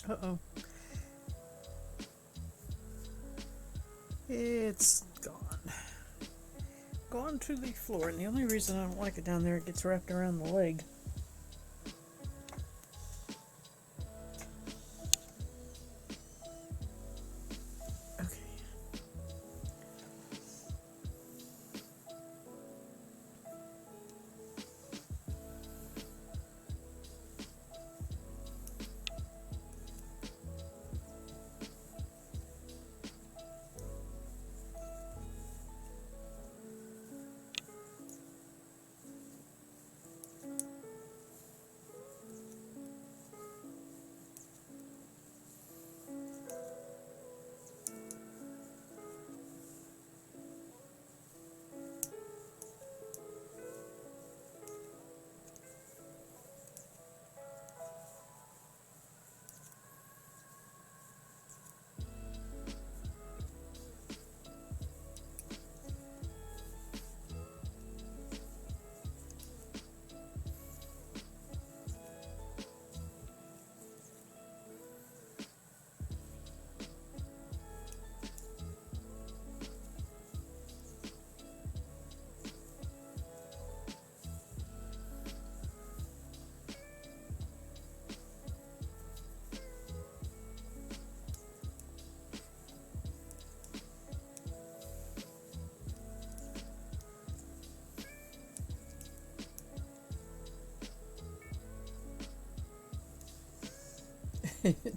C: Uh-oh. It's gone. Gone to the floor. And the only reason I don't like it down there, it gets wrapped around the leg. Okay.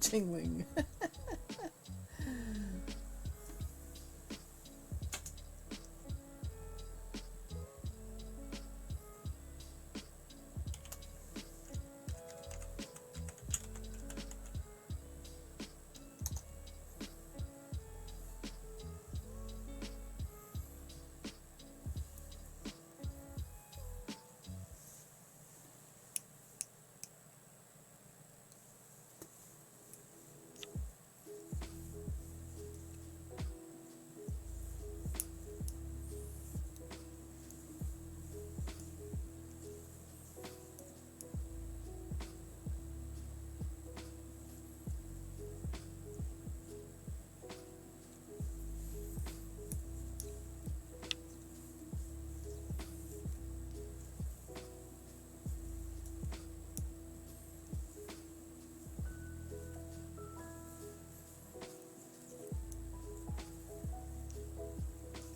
C: Jingling.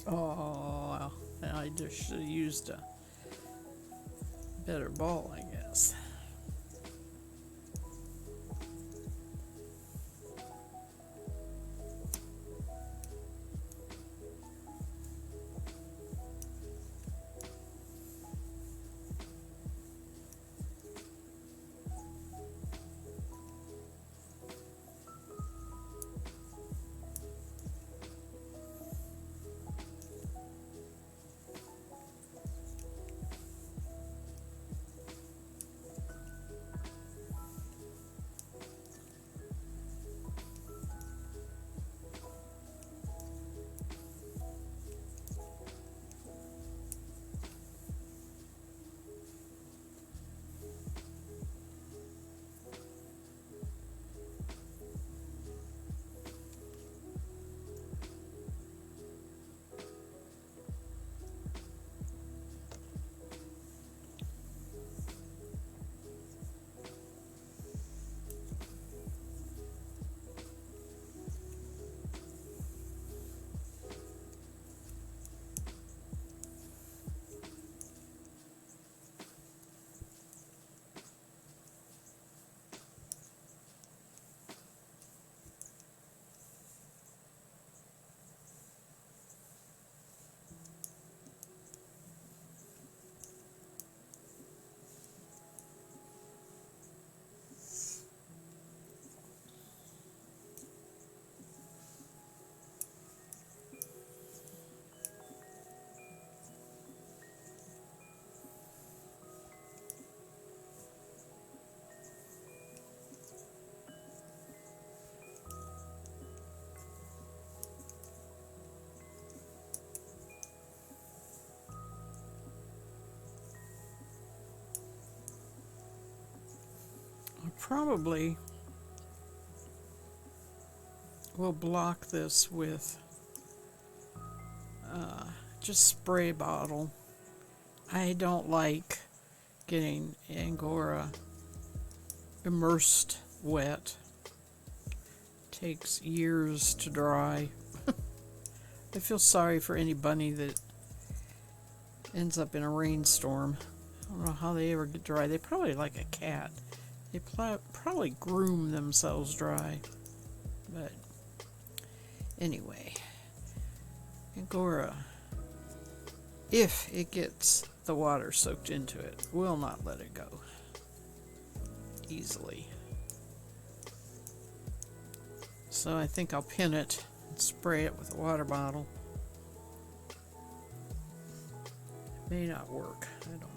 C: Oh, I just should have used a better ball, I guess. I probably we'll block this with just spray bottle. I don't like getting Angora immersed wet. Takes years to dry. I feel sorry for any bunny that ends up in a rainstorm. I don't know how they ever get dry. They probably like a cat. They probably groom themselves dry. But anyway, Angora, if it gets the water soaked into it, will not let it go easily. So I think I'll pin it and spray it with a water bottle. It may not work. I don't know.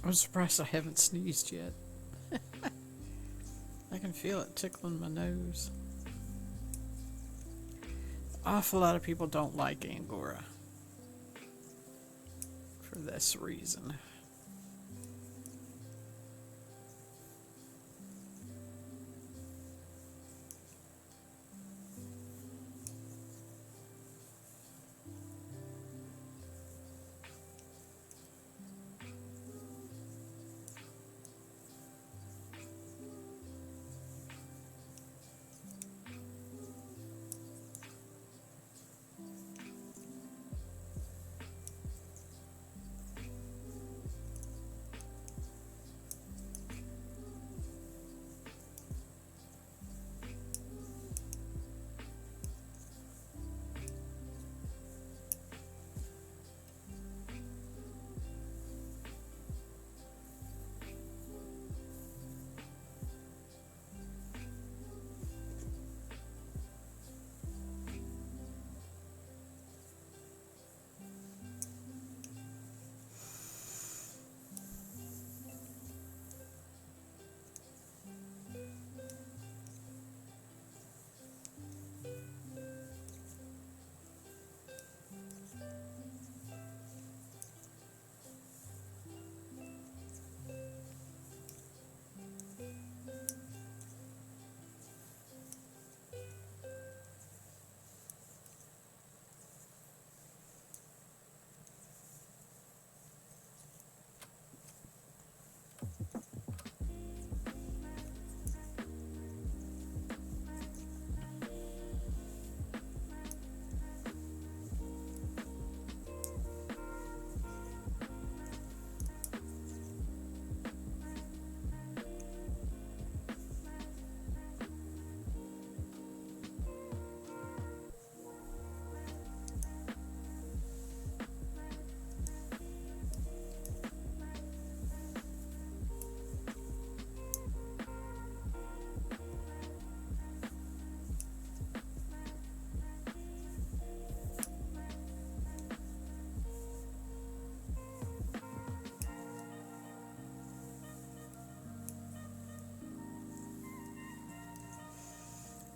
C: I'm surprised I haven't sneezed yet. I can feel it tickling my nose. Awful lot of people don't like Angora for this reason.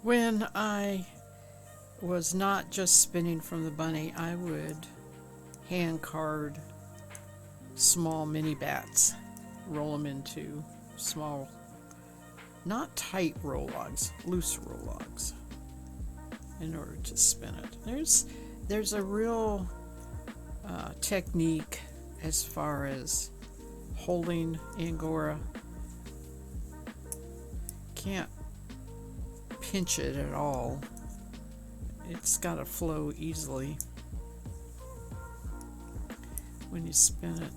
C: When I was not just spinning from the bunny, I would hand card small mini bats, roll them into small, not tight roll logs, loose roll logs, in order to spin it. There's a real technique as far as holding Angora. Can't pinch it at all. It's got to flow easily when you spin it.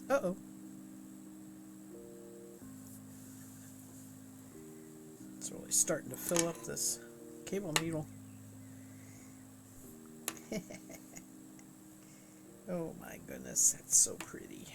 C: Uh-oh. It's really starting to fill up this cable needle. Oh my goodness, that's so pretty.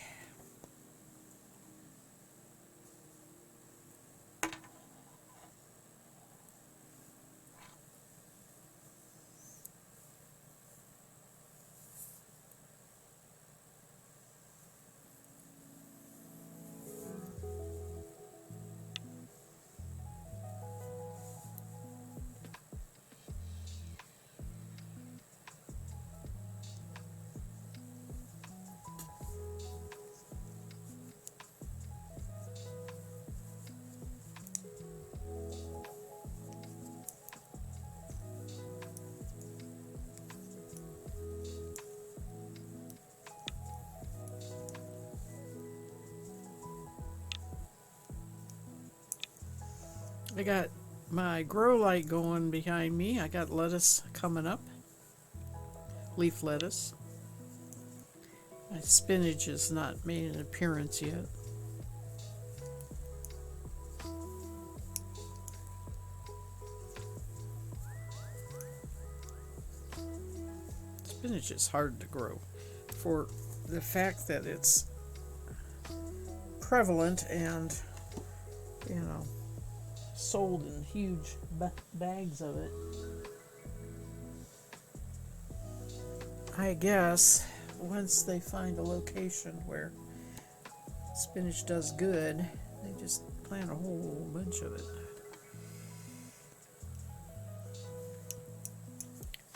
C: I got my grow light going behind me. I got lettuce coming up, leaf lettuce. My spinach has not made an appearance yet. Spinach is hard to grow for the fact that it's prevalent and, you know, sold in huge bags of it. I guess once they find a location where spinach does good, they just plant a whole bunch of it.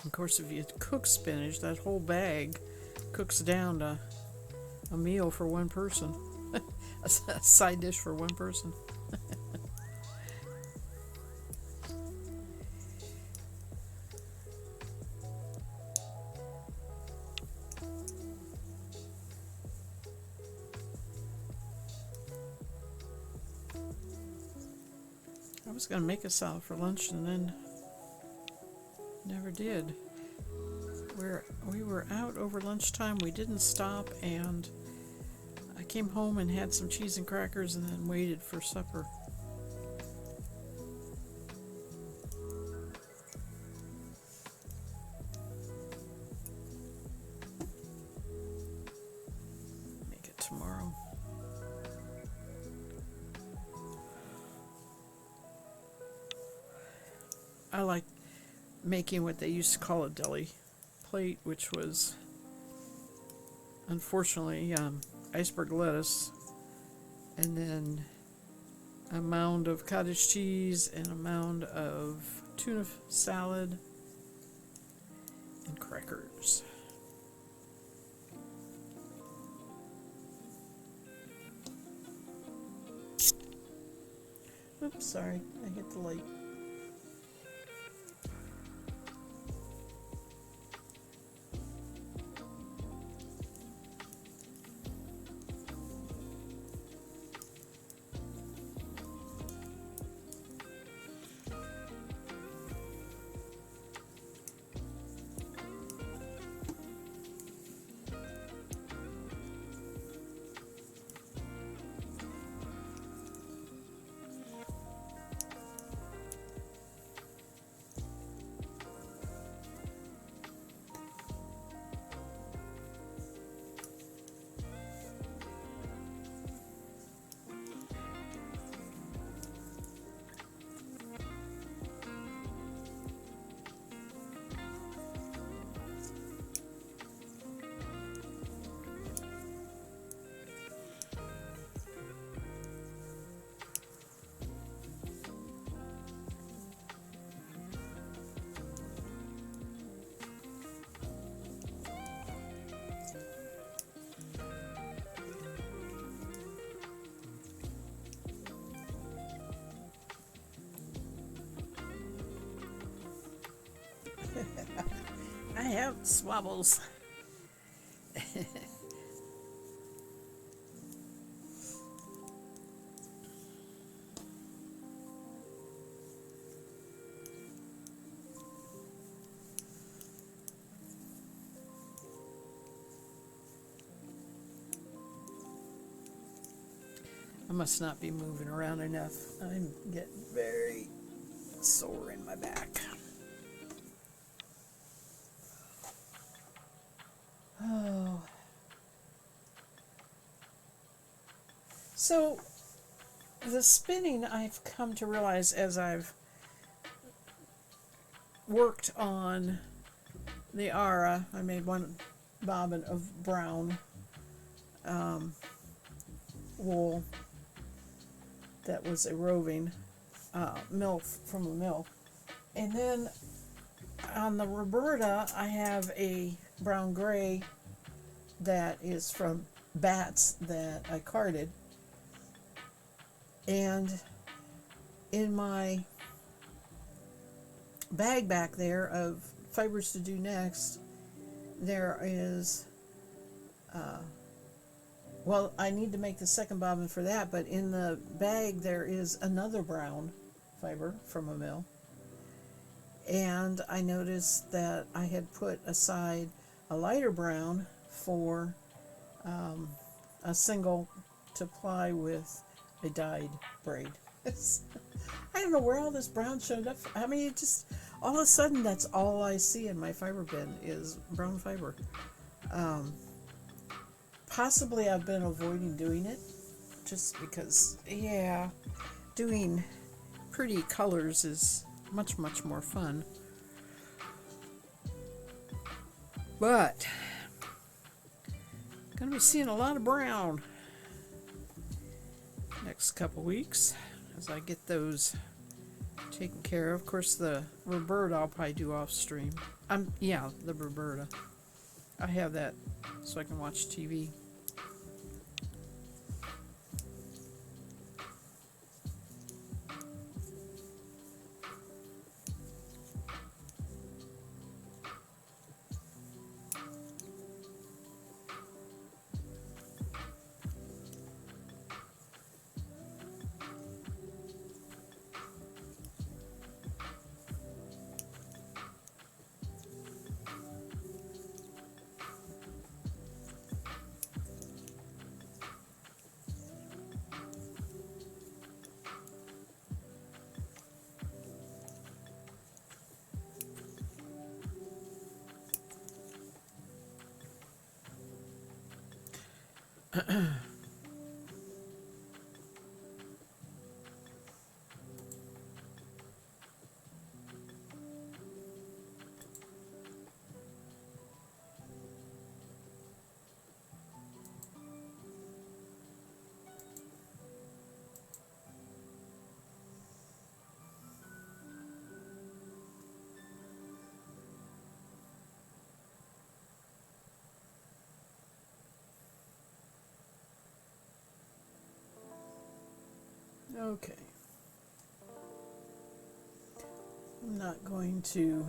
C: Of course, if you cook spinach, that whole bag cooks down to a meal for one person, a side dish for one person. I was going to make a salad for lunch and then never did. We were out over lunchtime. We didn't stop, and I came home and had some cheese and crackers and then waited for supper. Make it tomorrow. I like making what they used to call a deli plate, which was unfortunately iceberg lettuce, and then a mound of cottage cheese and a mound of tuna salad and crackers. Oops, sorry, I hit the light. bounce wobbles. I must not be moving around enough. I'm getting very sore in my back. Oh. So, the spinning, I've come to realize as I've worked on the Ara, I made one bobbin of brown wool that was a roving mill from the mill. And then on the Roberta, I have a brown gray that is from bats that I carded. And in my bag back there of fibers to do next, there is well, I need to make the second bobbin for that, but in the bag there is another brown fiber from a mill. And I noticed that I had put aside a lighter brown for a single to ply with a dyed braid. I don't know where all this brown showed up. I mean, it just, all of a sudden, that's all I see in my fiber bin is brown fiber. Possibly I've been avoiding doing it just because, yeah, doing pretty colors is much, much more fun. But gonna be seeing a lot of brown next couple weeks as I get those taken care of. Of course, the Roberta I'll probably do off stream. Yeah, the Roberta. I have that so I can watch TV. Okay. I'm not going to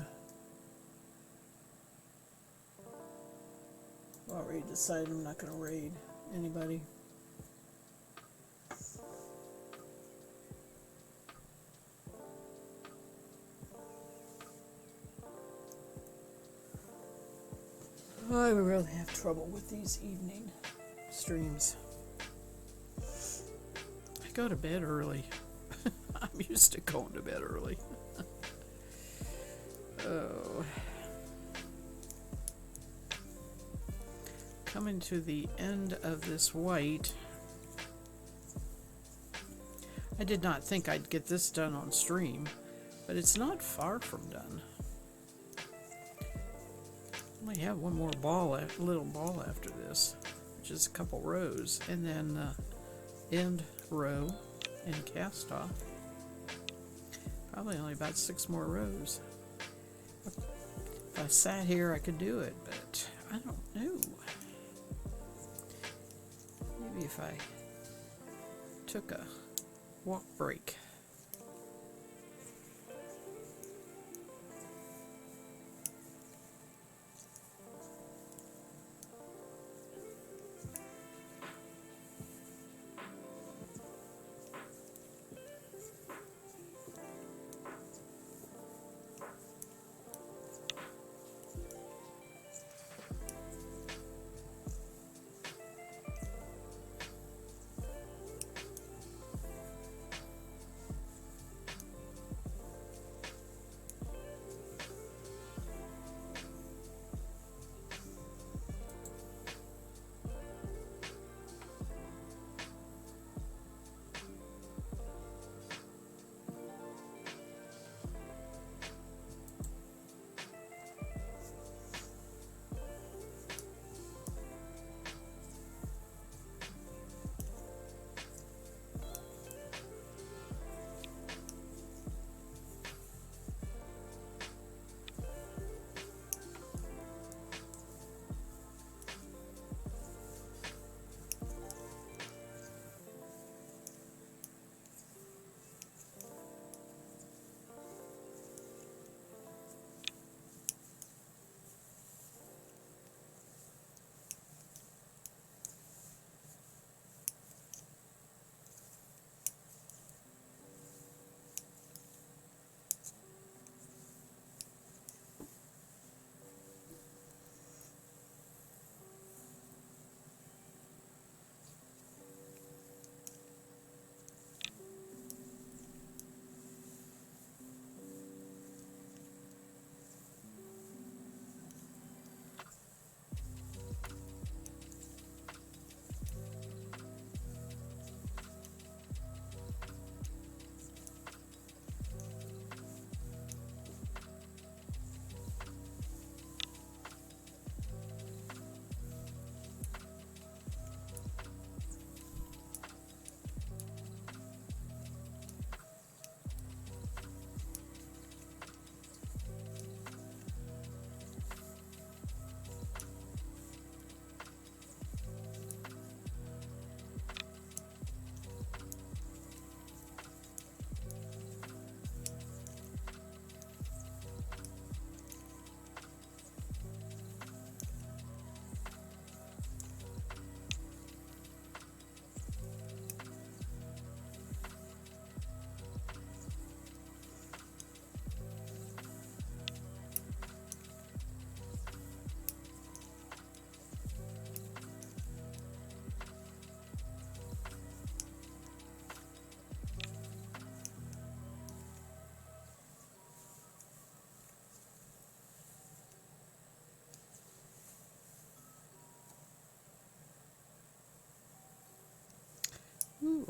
C: already decided I'm not going to raid anybody. I really have trouble with these evening streams. I go to bed early. I'm used to going to bed early. Oh. Coming to the end of this white. I did not think I'd get this done on stream, but it's not far from done. Only have one more little ball after this, which is a couple rows, and then end row and cast off. Probably only about 6 more rows. If I sat here, I could do it, but I don't know. Maybe if I took a walk break.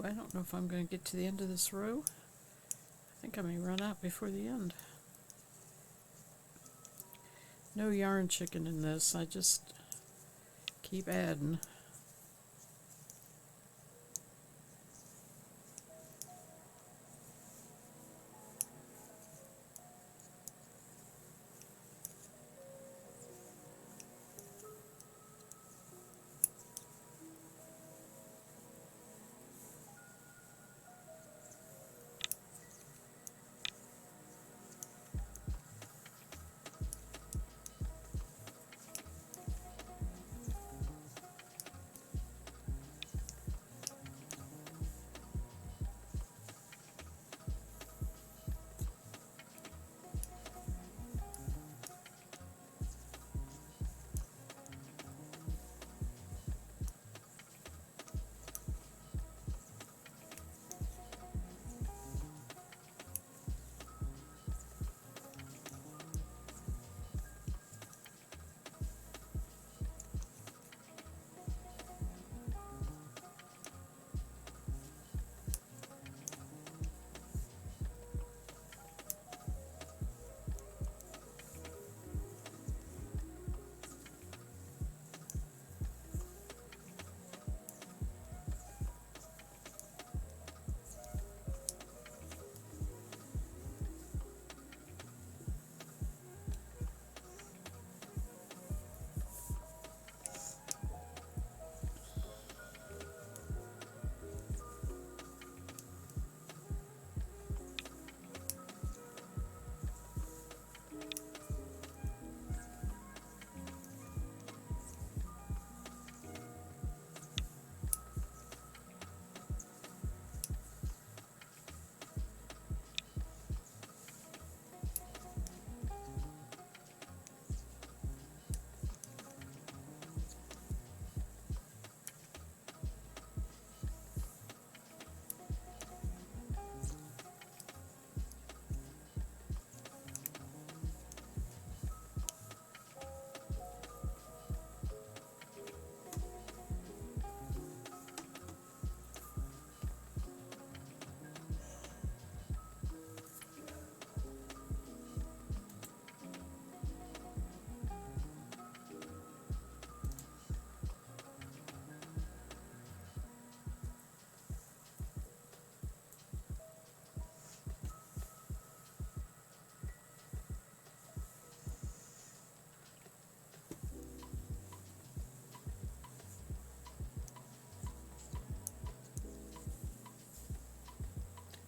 C: I don't know if I'm going to get to the end of this row. I think I may run out before the end. No yarn chicken in this. I just keep adding.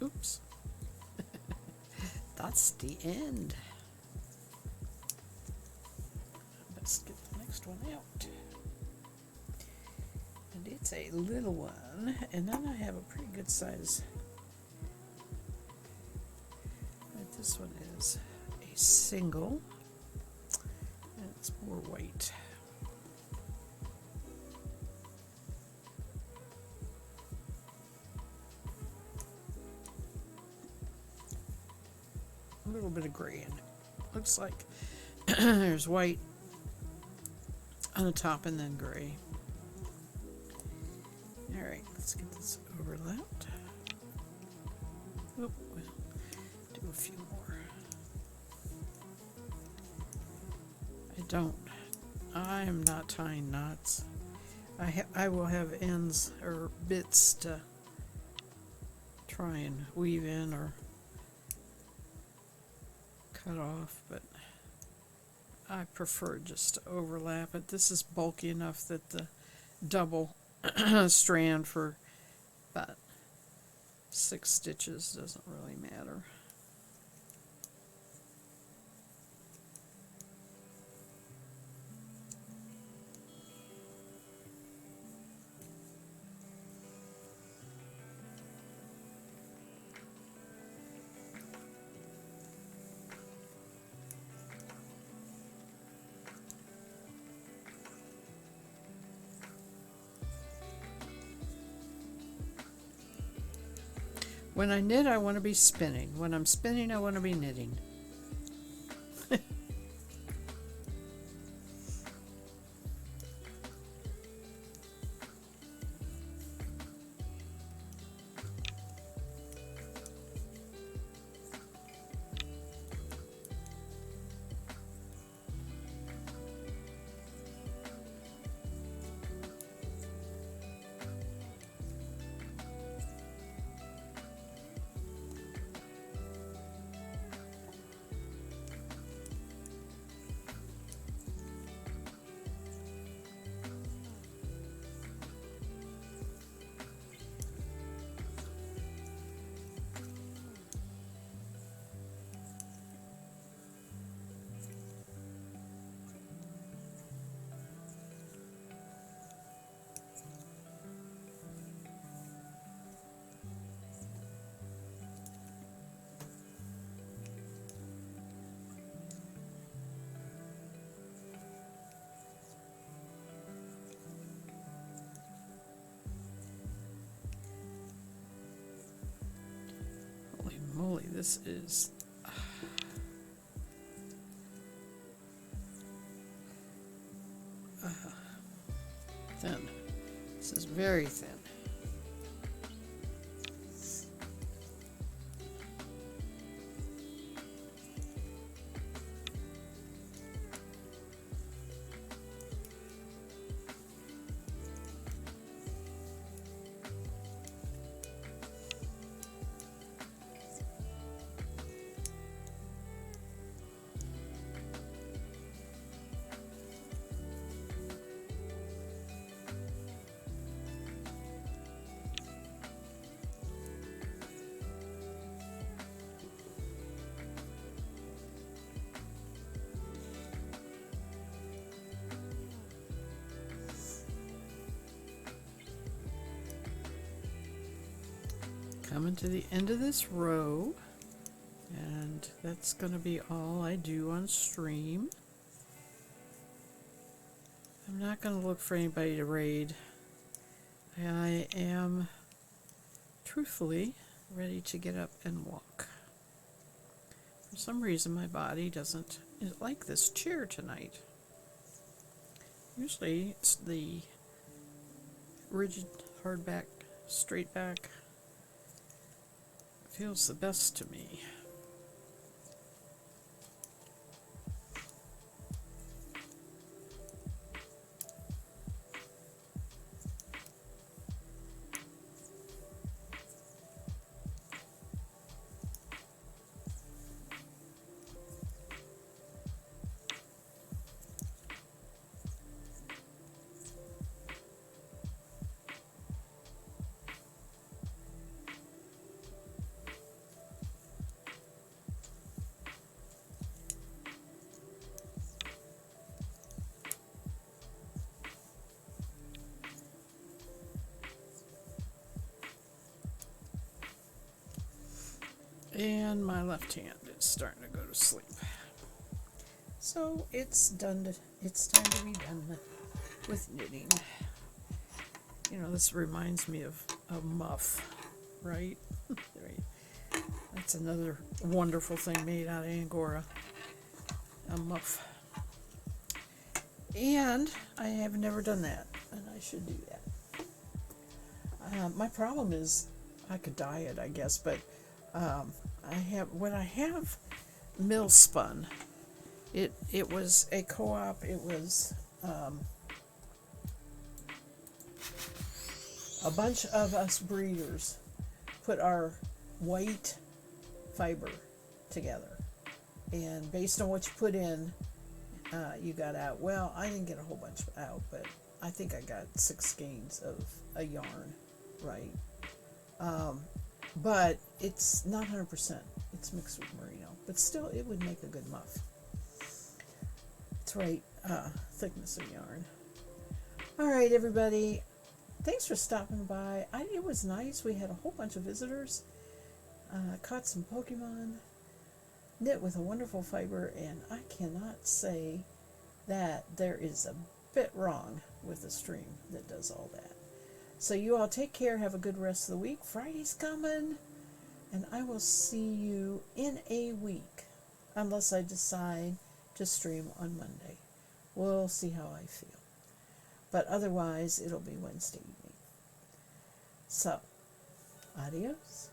C: Oops. That's the end. Let's get the next one out. And it's a little one, and then I have a pretty good size. Right, this one is a single, and it's more white. A little bit of gray in it. Looks like there's white on the top and then gray. Alright, let's get this overlapped. Oop, we'll do a few more. I am not tying knots. I will have ends or bits to try and weave in or cut off, but I prefer just to overlap it. This is bulky enough that the double strand for about 6 stitches doesn't really matter. When I knit, I want to be spinning. When I'm spinning, I want to be knitting. this is thin. This is very thin. Coming to the end of this row, and that's going to be all I do on stream. I'm not going to look for anybody to raid. I am truthfully ready to get up and walk. For some reason my body doesn't like this chair tonight. Usually it's the rigid hard back, straight back feels the best to me. And my left hand is starting to go to sleep. So it's done. It's time to be done with knitting. You know, this reminds me of a muff, right? That's another wonderful thing made out of Angora. A muff. And I have never done that, and I should do that. My problem is I could dye it, I guess, but when I have mill spun, it was a co-op. It was a bunch of us breeders put our white fiber together, and based on what you put in, you got out. Well, I didn't get a whole bunch out, but I think I got 6 skeins of a yarn, right? But it's not 100%. It's mixed with merino. But still, it would make a good muff. It's right thickness of yarn. All right, everybody. Thanks for stopping by. It was nice. We had a whole bunch of visitors. Caught some Pokemon. Knit with a wonderful fiber. And I cannot say that there is a bit wrong with the stream that does all that. So you all take care. Have a good rest of the week. Friday's coming. And I will see you in a week. Unless I decide to stream on Monday. We'll see how I feel. But otherwise, it'll be Wednesday evening. So, adios.